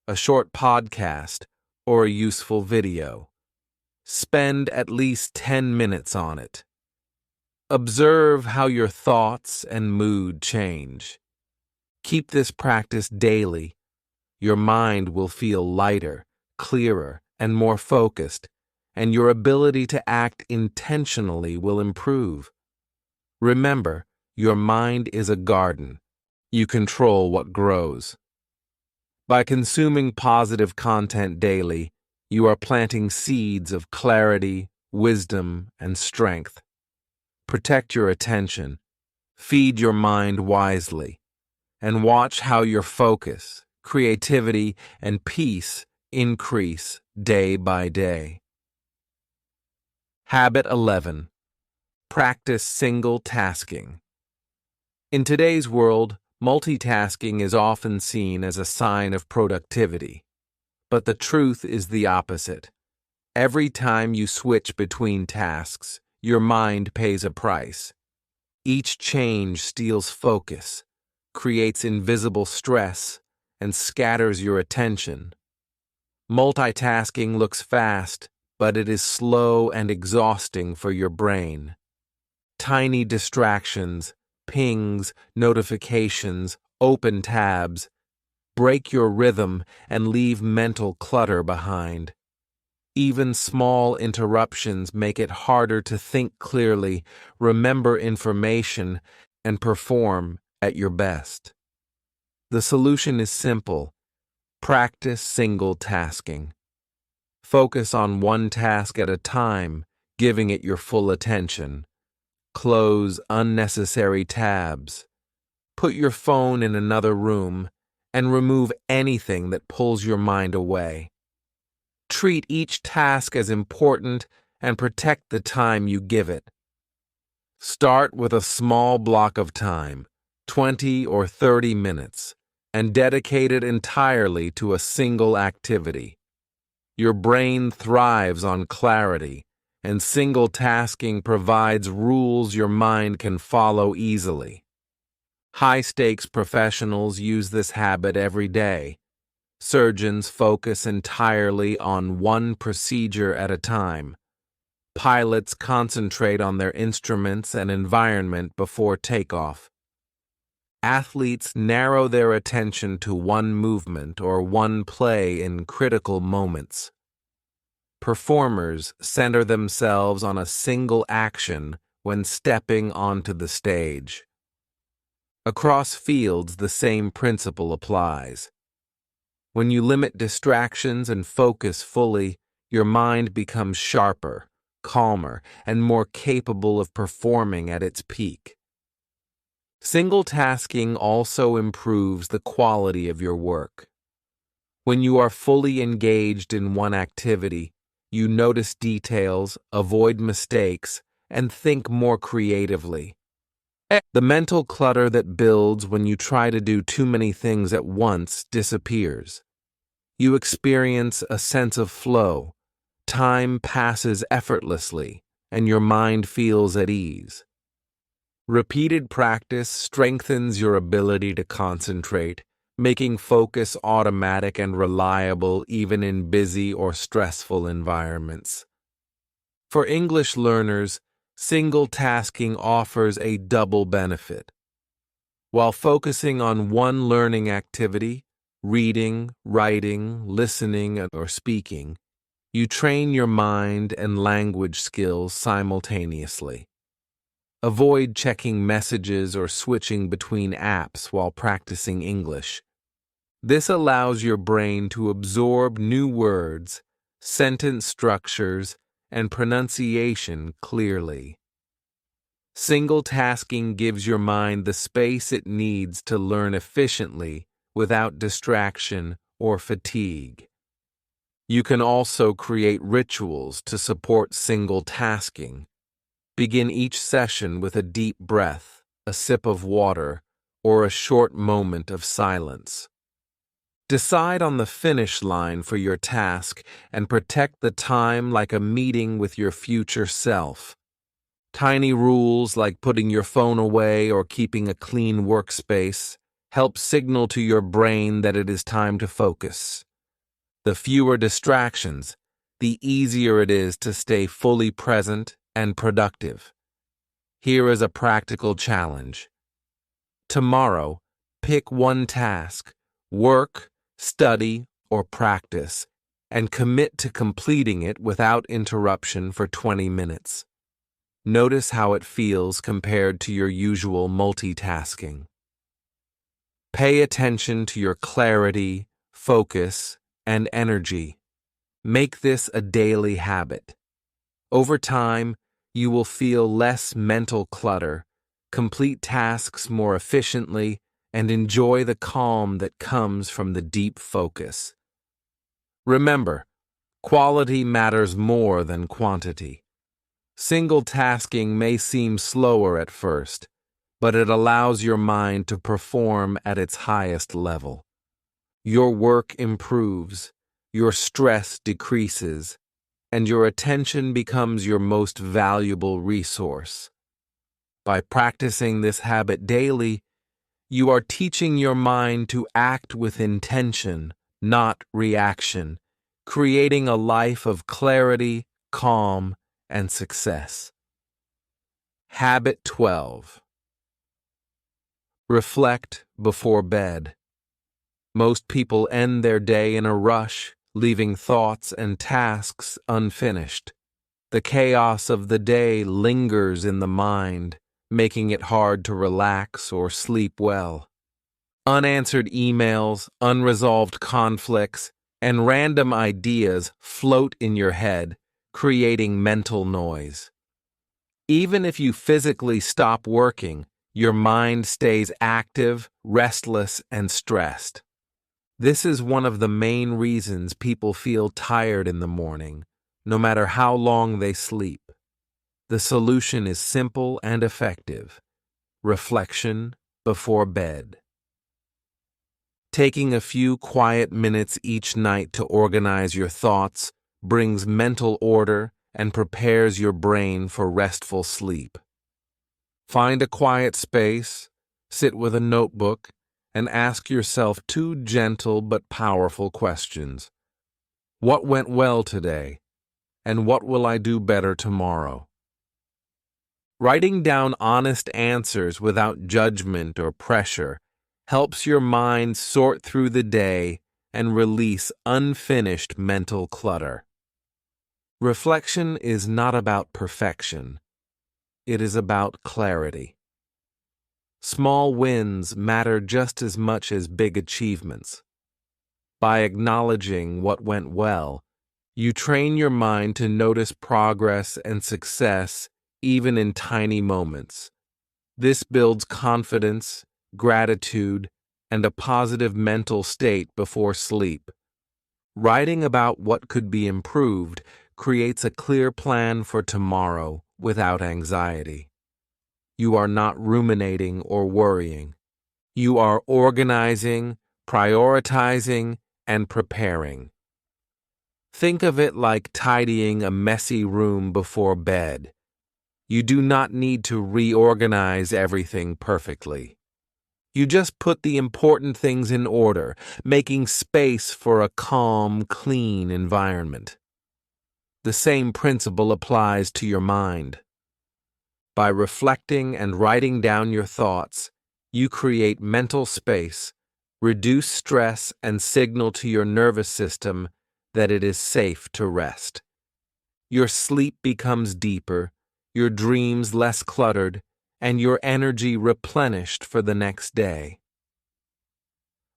a short podcast, or a useful video. Spend at least 10 minutes on it. Observe how your thoughts and mood change. Keep this practice daily. Your mind will feel lighter, clearer, and more focused, and your ability to act intentionally will improve. Remember, your mind is a garden. You control what grows. By consuming positive content daily, you are planting seeds of clarity, wisdom, and strength. Protect your attention, feed your mind wisely, and watch how your focus, creativity, and peace increase day by day. Habit 11. Practice single tasking. In today's world, multitasking is often seen as a sign of productivity. But the truth is the opposite. Every time you switch between tasks, your mind pays a price. Each change steals focus, creates invisible stress, and scatters your attention. Multitasking looks fast, but it is slow and exhausting for your brain. Tiny distractions, pings, notifications, open tabs, break your rhythm and leave mental clutter behind. Even small interruptions make it harder to think clearly, remember information, and perform at your best. The solution is simple. Practice single tasking. Focus on one task at a time, giving it your full attention. Close unnecessary tabs. Put your phone in another room and remove anything that pulls your mind away. Treat each task as important and protect the time you give it. Start with a small block of time, 20 or 30 minutes, and dedicate it entirely to a single activity. Your brain thrives on clarity, and single tasking provides rules your mind can follow easily. High-stakes professionals use this habit every day. Surgeons focus entirely on one procedure at a time. Pilots concentrate on their instruments and environment before takeoff. Athletes narrow their attention to one movement or one play in critical moments. Performers center themselves on a single action when stepping onto the stage. Across fields, the same principle applies. When you limit distractions and focus fully, your mind becomes sharper, calmer, and more capable of performing at its peak. Single tasking also improves the quality of your work. When you are fully engaged in one activity, you notice details, avoid mistakes, and think more creatively. The mental clutter that builds when you try to do too many things at once disappears. You experience a sense of flow. Time passes effortlessly, and your mind feels at ease. Repeated practice strengthens your ability to concentrate, making focus automatic and reliable even in busy or stressful environments. For English learners, single tasking offers a double benefit. While focusing on one learning activity, reading, writing, listening, or speaking, you train your mind and language skills simultaneously. Avoid checking messages or switching between apps while practicing English. This allows your brain to absorb new words, sentence structures, and pronunciation clearly. Single tasking gives your mind the space it needs to learn efficiently without distraction or fatigue. You can also create rituals to support single tasking. Begin each session with a deep breath, a sip of water, or a short moment of silence. Decide on the finish line for your task and protect the time like a meeting with your future self. Tiny rules like putting your phone away or keeping a clean workspace help signal to your brain that it is time to focus. The fewer distractions, the easier it is to stay fully present and productive. Here is a practical challenge. Tomorrow, pick one task, work, study, or practice, and commit to completing it without interruption for 20 minutes. Notice how it feels compared to your usual multitasking. Pay attention to your clarity, focus, and energy. Make this a daily habit. Over time, you will feel less mental clutter, complete tasks more efficiently, and enjoy the calm that comes from the deep focus. Remember, quality matters more than quantity. Single tasking may seem slower at first, but it allows your mind to perform at its highest level. Your work improves, your stress decreases, and your attention becomes your most valuable resource. By practicing this habit daily, you are teaching your mind to act with intention, not reaction, creating a life of clarity, calm, and success. Habit 12. Reflect before bed. Most people end their day in a rush, leaving thoughts and tasks unfinished. The chaos of the day lingers in the mind, making it hard to relax or sleep well. Unanswered emails, unresolved conflicts, and random ideas float in your head, creating mental noise. Even if you physically stop working, your mind stays active, restless, and stressed. This is one of the main reasons people feel tired in the morning, no matter how long they sleep. The solution is simple and effective: reflection before bed. Taking a few quiet minutes each night to organize your thoughts brings mental order and prepares your brain for restful sleep. Find a quiet space, sit with a notebook, and ask yourself two gentle but powerful questions. What went well today? And what will I do better tomorrow? Writing down honest answers without judgment or pressure helps your mind sort through the day and release unfinished mental clutter. Reflection is not about perfection. It is about clarity. Small wins matter just as much as big achievements. By acknowledging what went well, you train your mind to notice progress and success even in tiny moments. This builds confidence, gratitude, and a positive mental state before sleep. Writing about what could be improved creates a clear plan for tomorrow without anxiety. You are not ruminating or worrying. You are organizing, prioritizing, and preparing. Think of it like tidying a messy room before bed. You do not need to reorganize everything perfectly. You just put the important things in order, making space for a calm, clean environment. The same principle applies to your mind. By reflecting and writing down your thoughts, you create mental space, reduce stress, and signal to your nervous system that it is safe to rest. Your sleep becomes deeper, your dreams less cluttered, and your energy replenished for the next day.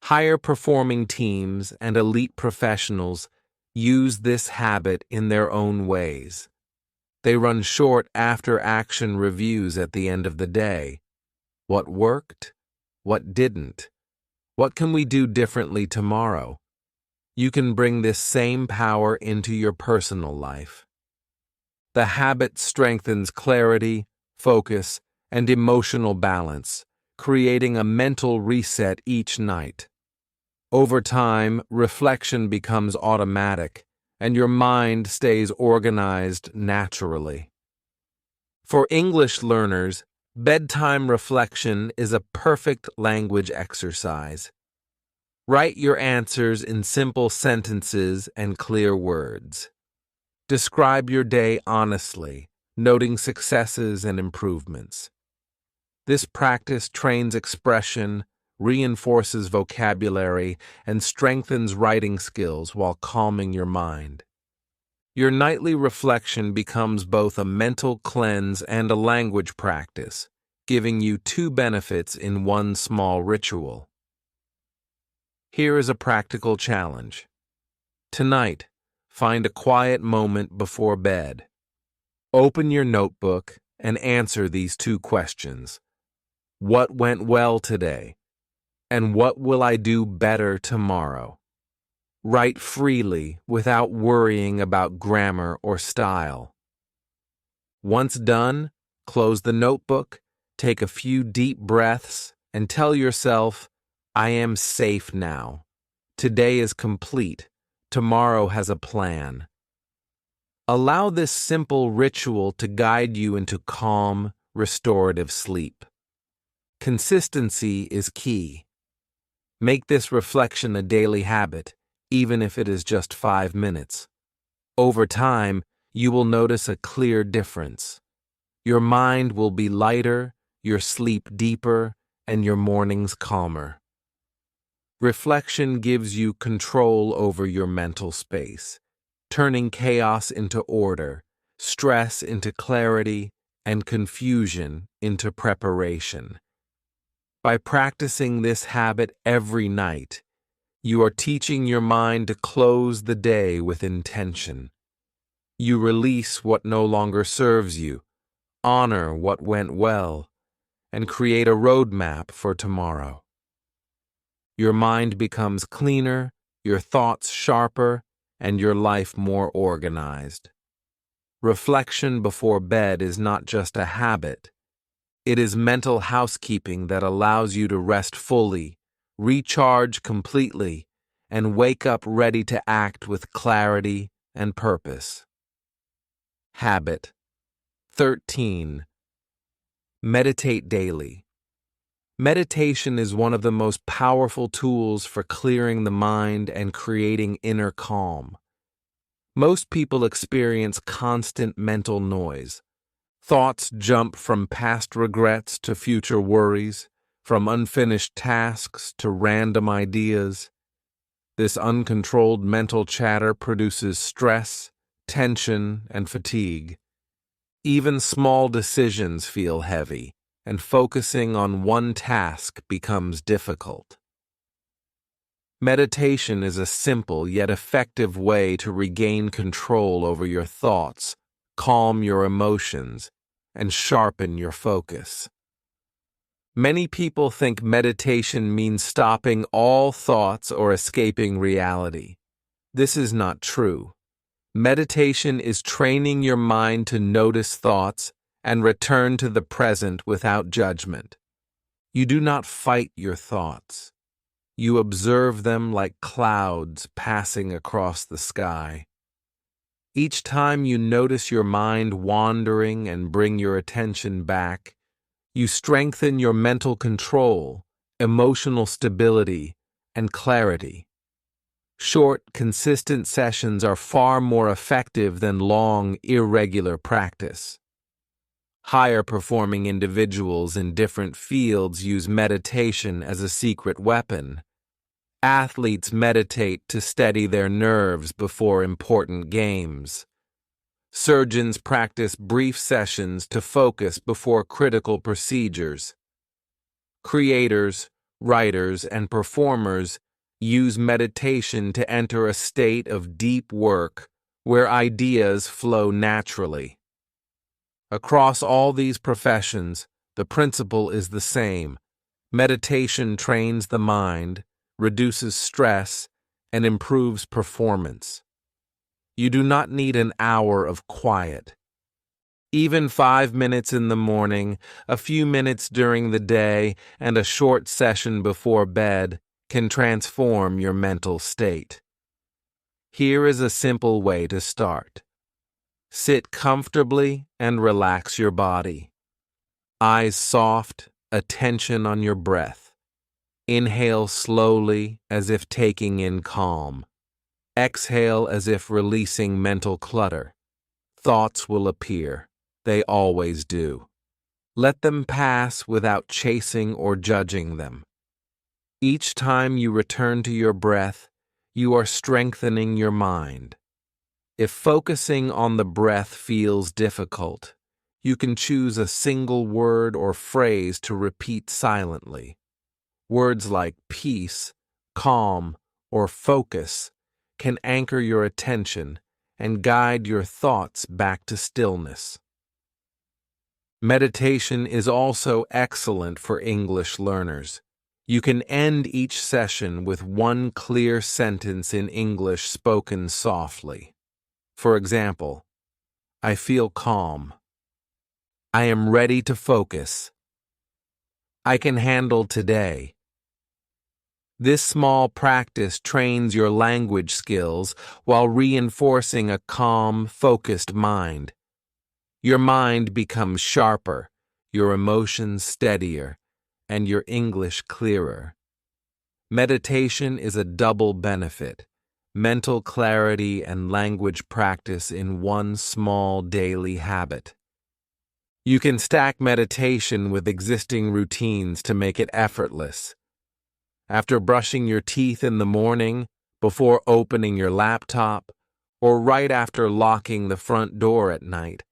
Higher performing teams and elite professionals use this habit in their own ways. They run short after-action reviews at the end of the day. What worked? What didn't? What can we do differently tomorrow? You can bring this same power into your personal life. The habit strengthens clarity, focus, and emotional balance, creating a mental reset each night. Over time, reflection becomes automatic, and your mind stays organized naturally. For English learners, bedtime reflection is a perfect language exercise. Write your answers in simple sentences and clear words. Describe your day honestly, noting successes and improvements. This practice trains expression, reinforces vocabulary, and strengthens writing skills while calming your mind. Your nightly reflection becomes both a mental cleanse and a language practice, giving you two benefits in one small ritual. Here is a practical challenge. Tonight, find a quiet moment before bed. Open your notebook and answer these two questions. What went well today? And what will I do better tomorrow? Write freely without worrying about grammar or style. Once done, close the notebook, take a few deep breaths, and tell yourself, I am safe now. Today is complete. Tomorrow has a plan. Allow this simple ritual to guide you into calm, restorative sleep. Consistency is key. Make this reflection a daily habit, even if it is just 5 minutes. Over time, you will notice a clear difference. Your mind will be lighter, your sleep deeper, and your mornings calmer. Reflection gives you control over your mental space, turning chaos into order, stress into clarity, and confusion into preparation. By practicing this habit every night, you are teaching your mind to close the day with intention. You release what no longer serves you, honor what went well, and create a roadmap for tomorrow. Your mind becomes cleaner, your thoughts sharper, and your life more organized. Reflection before bed is not just a habit. It is mental housekeeping that allows you to rest fully, recharge completely, and wake up ready to act with clarity and purpose. Habit 13. Meditate daily. Meditation is one of the most powerful tools for clearing the mind and creating inner calm. Most people experience constant mental noise. Thoughts jump from past regrets to future worries, from unfinished tasks to random ideas. This uncontrolled mental chatter produces stress, tension, and fatigue. Even small decisions feel heavy, and focusing on one task becomes difficult. Meditation is a simple yet effective way to regain control over your thoughts, calm your emotions, and sharpen your focus. Many people think meditation means stopping all thoughts or escaping reality. This is not true. Meditation is training your mind to notice thoughts and return to the present without judgment. You do not fight your thoughts. You observe them like clouds passing across the sky. Each time you notice your mind wandering and bring your attention back, you strengthen your mental control, emotional stability, and clarity. Short, consistent sessions are far more effective than long, irregular practice. Higher-performing individuals in different fields use meditation as a secret weapon. Athletes meditate to steady their nerves before important games. Surgeons practice brief sessions to focus before critical procedures. Creators, writers, and performers use meditation to enter a state of deep work where ideas flow naturally. Across all these professions, the principle is the same. Meditation trains the mind, reduces stress, and improves performance. You do not need an hour of quiet. Even 5 minutes in the morning, a few minutes during the day, and a short session before bed can transform your mental state. Here is a simple way to start. Sit comfortably and relax your body. Eyes soft, attention on your breath. Inhale slowly as if taking in calm. Exhale as if releasing mental clutter. Thoughts will appear. They always do. Let them pass without chasing or judging them. Each time you return to your breath, you are strengthening your mind. If focusing on the breath feels difficult, you can choose a single word or phrase to repeat silently. Words like peace, calm, or focus can anchor your attention and guide your thoughts back to stillness. Meditation is also excellent for English learners. You can end each session with one clear sentence in English spoken softly. For example, I feel calm. I am ready to focus. I can handle today. This small practice trains your language skills while reinforcing a calm, focused mind. Your mind becomes sharper, your emotions steadier, and your English clearer. Meditation is a double benefit: mental clarity and language practice in one small daily habit. You can stack meditation with existing routines to make it effortless. After brushing your teeth in the morning, before opening your laptop, or right after locking the front door at night,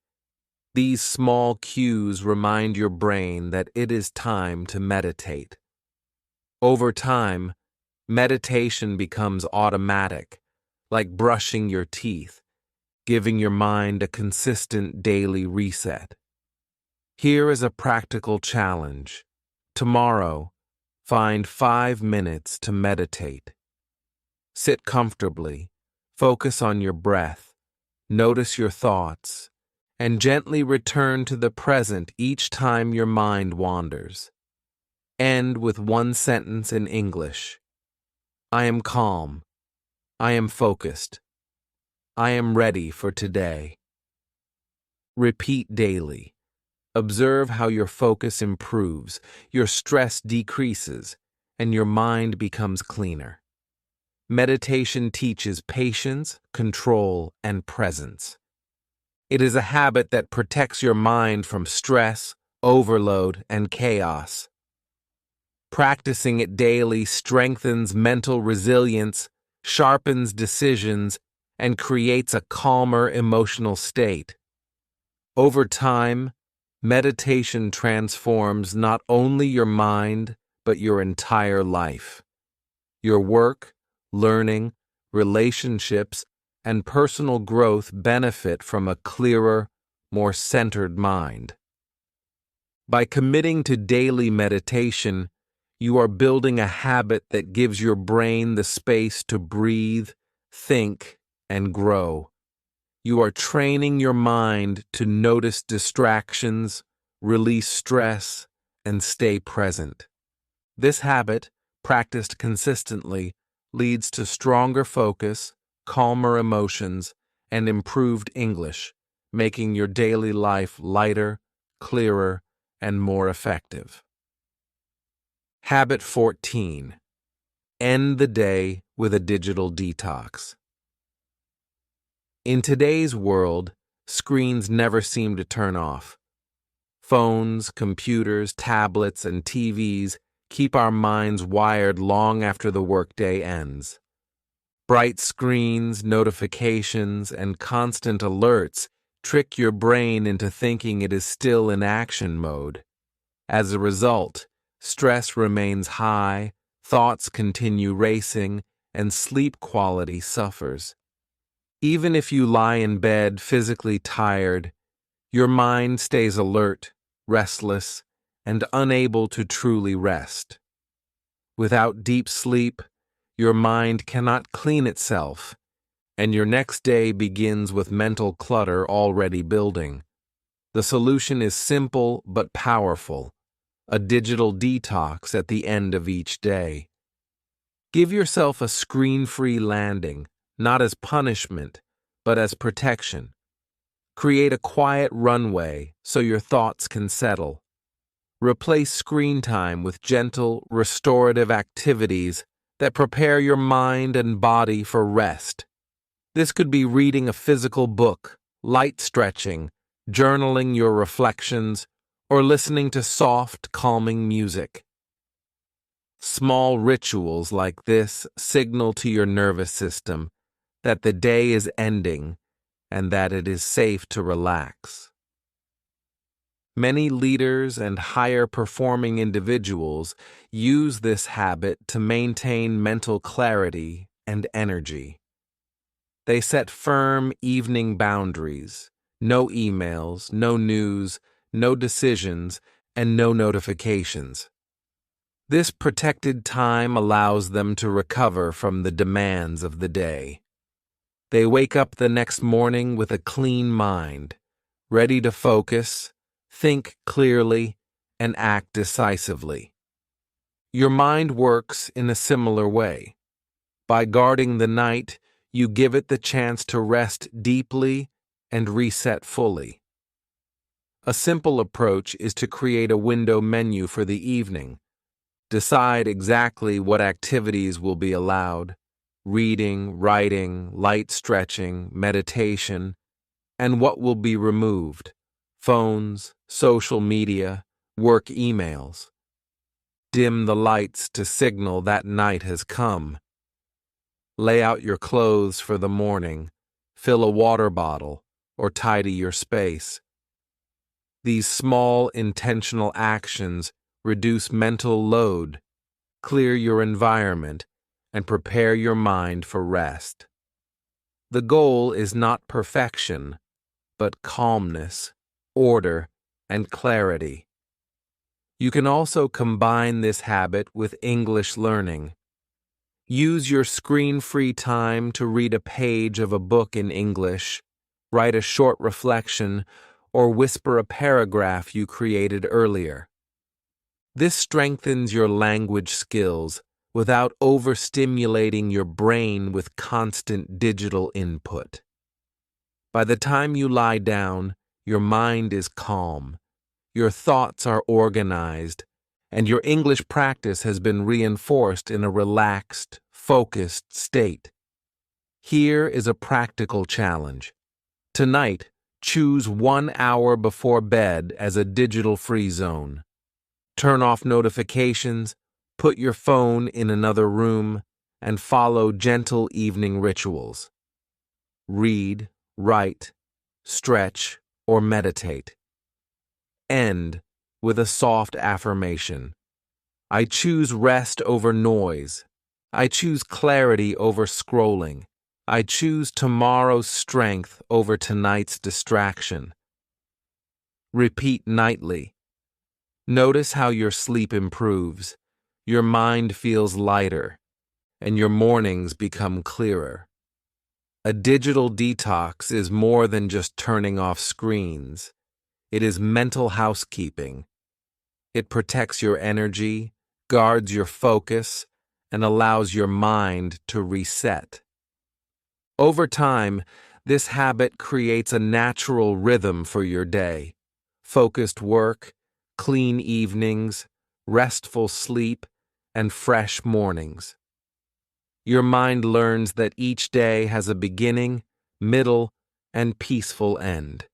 these small cues remind your brain that it is time to meditate. Over time, meditation becomes automatic, like brushing your teeth, giving your mind a consistent daily reset. Here is a practical challenge. Tomorrow, find 5 minutes to meditate. Sit comfortably, focus on your breath, notice your thoughts, and gently return to the present each time your mind wanders. End with one sentence in English. I am calm. I am focused. I am ready for today. Repeat daily. Observe how your focus improves, your stress decreases, and your mind becomes cleaner. Meditation teaches patience, control, and presence. It is a habit that protects your mind from stress, overload, and chaos. Practicing it daily strengthens mental resilience, sharpens decisions, and creates a calmer emotional state. Over time, meditation transforms not only your mind, but your entire life. Your work, learning, relationships, and personal growth benefit from a clearer, more centered mind. By committing to daily meditation, you are building a habit that gives your brain the space to breathe, think, and grow. You are training your mind to notice distractions, release stress, and stay present. This habit, practiced consistently, leads to stronger focus, calmer emotions, and improved English, making your daily life lighter, clearer, and more effective. Habit 14. End the day with a digital detox. In today's world, screens never seem to turn off. Phones, computers, tablets, and TVs keep our minds wired long after the workday ends. Bright screens, notifications, and constant alerts trick your brain into thinking it is still in action mode. As a result, stress remains high, thoughts continue racing, and sleep quality suffers. Even if you lie in bed physically tired, your mind stays alert, restless, and unable to truly rest. Without deep sleep, your mind cannot clean itself, and your next day begins with mental clutter already building. The solution is simple but powerful: a digital detox at the end of each day. Give yourself a screen-free landing, not as punishment, but as protection. Create a quiet runway so your thoughts can settle. Replace screen time with gentle, restorative activities that prepare your mind and body for rest. This could be reading a physical book, light stretching, journaling your reflections, or listening to soft, calming music. Small rituals like this signal to your nervous system that the day is ending and that it is safe to relax. Many leaders and higher-performing individuals use this habit to maintain mental clarity and energy. They set firm evening boundaries: no emails, no news, no decisions, and no notifications. This protected time allows them to recover from the demands of the day. They wake up the next morning with a clean mind, ready to focus, think clearly, and act decisively. Your mind works in a similar way. By guarding the night, you give it the chance to rest deeply and reset fully. A simple approach is to create a window menu for the evening. Decide exactly what activities will be allowed: reading, writing, light stretching, meditation, and what will be removed: phones, social media, work emails. Dim the lights to signal that night has come. Lay out your clothes for the morning, fill a water bottle, or tidy your space. These small, intentional actions reduce mental load, clear your environment, and prepare your mind for rest. The goal is not perfection, but calmness, order, and clarity. You can also combine this habit with English learning. Use your screen-free time to read a page of a book in English, write a short reflection, or whisper a paragraph you created earlier. This strengthens your language skills without overstimulating your brain with constant digital input. By the time you lie down, your mind is calm, your thoughts are organized, and your English practice has been reinforced in a relaxed, focused state. Here is a practical challenge. Tonight, choose 1 hour before bed as a digital-free zone. Turn off notifications, put your phone in another room, and follow gentle evening rituals. Read, write, stretch, or meditate. End with a soft affirmation: I choose rest over noise. I choose clarity over scrolling. I choose tomorrow's strength over tonight's distraction. Repeat nightly. Notice how your sleep improves, your mind feels lighter, and your mornings become clearer. A digital detox is more than just turning off screens. It is mental housekeeping. It protects your energy, guards your focus, and allows your mind to reset. Over time, this habit creates a natural rhythm for your day: focused work, clean evenings, restful sleep, and fresh mornings. Your mind learns that each day has a beginning, middle, and peaceful end.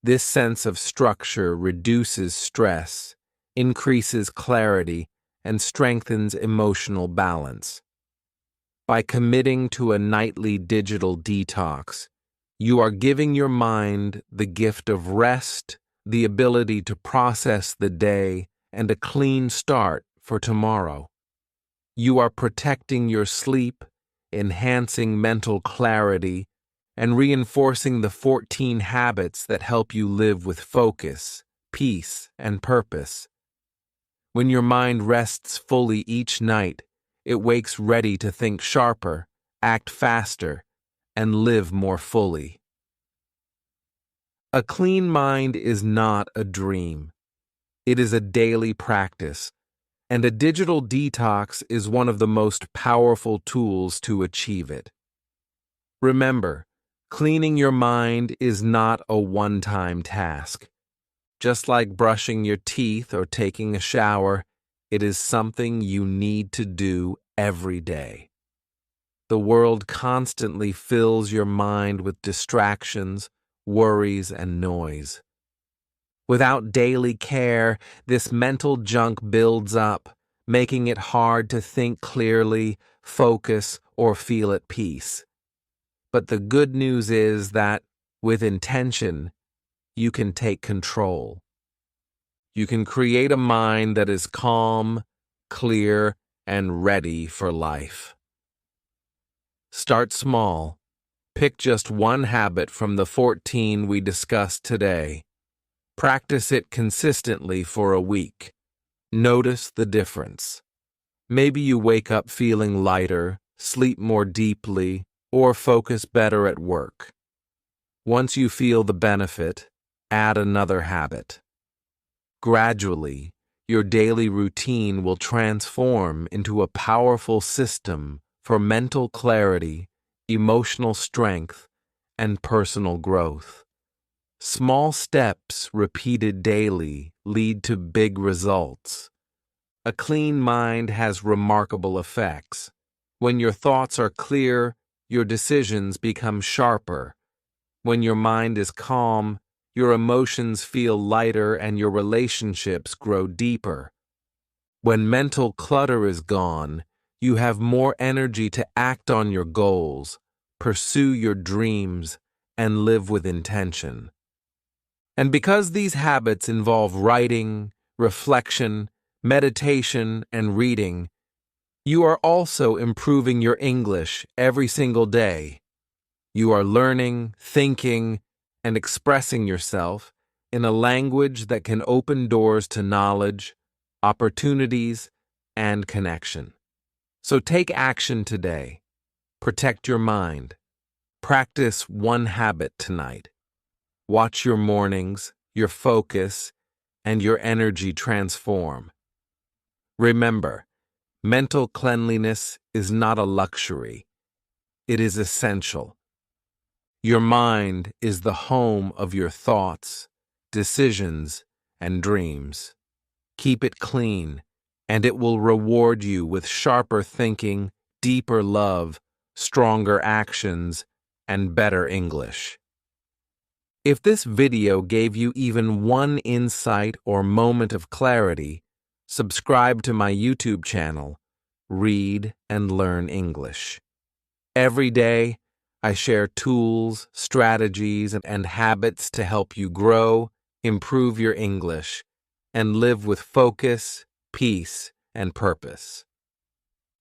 This sense of structure reduces stress, increases clarity, and strengthens emotional balance. By committing to a nightly digital detox, you are giving your mind the gift of rest, the ability to process the day, and a clean start for tomorrow. You are protecting your sleep, enhancing mental clarity, and reinforcing the 14 habits that help you live with focus, peace, and purpose. When your mind rests fully each night, it wakes ready to think sharper, act faster, and live more fully. A clean mind is not a dream. It is a daily practice, and a digital detox is one of the most powerful tools to achieve it. Remember, cleaning your mind is not a one-time task. Just like brushing your teeth or taking a shower, it is something you need to do every day. The world constantly fills your mind with distractions, worries, and noise. Without daily care, this mental junk builds up, making it hard to think clearly, focus, or feel at peace. But the good news is that, with intention, you can take control. You can create a mind that is calm, clear, and ready for life. Start small. Pick just one habit from the 14 we discussed today. Practice it consistently for a week. Notice the difference. Maybe you wake up feeling lighter, sleep more deeply, or focus better at work. Once you feel the benefit, add another habit. Gradually, your daily routine will transform into a powerful system for mental clarity, emotional strength, and personal growth. Small steps repeated daily lead to big results. A clean mind has remarkable effects. When your thoughts are clear, your decisions become sharper. When your mind is calm, your emotions feel lighter and your relationships grow deeper. When mental clutter is gone, you have more energy to act on your goals, pursue your dreams, and live with intention. And because these habits involve writing, reflection, meditation, and reading, you are also improving your English every single day. You are learning, thinking, and expressing yourself in a language that can open doors to knowledge, opportunities, and connection. So take action today. Protect your mind. Practice one habit tonight. Watch your mornings, your focus, and your energy transform. Remember, mental cleanliness is not a luxury. It is essential. Your mind is the home of your thoughts, decisions, and dreams. Keep it clean, and it will reward you with sharper thinking, deeper love, stronger actions, and better English. If this video gave you even one insight or moment of clarity, subscribe to my YouTube channel, Read and Learn English. Every day, I share tools, strategies, and habits to help you grow, improve your English, and live with focus, peace, and purpose.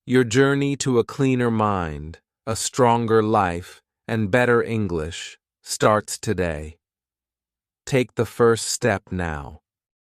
Your journey to a cleaner mind, a stronger life, and better English starts today. Take the first step now.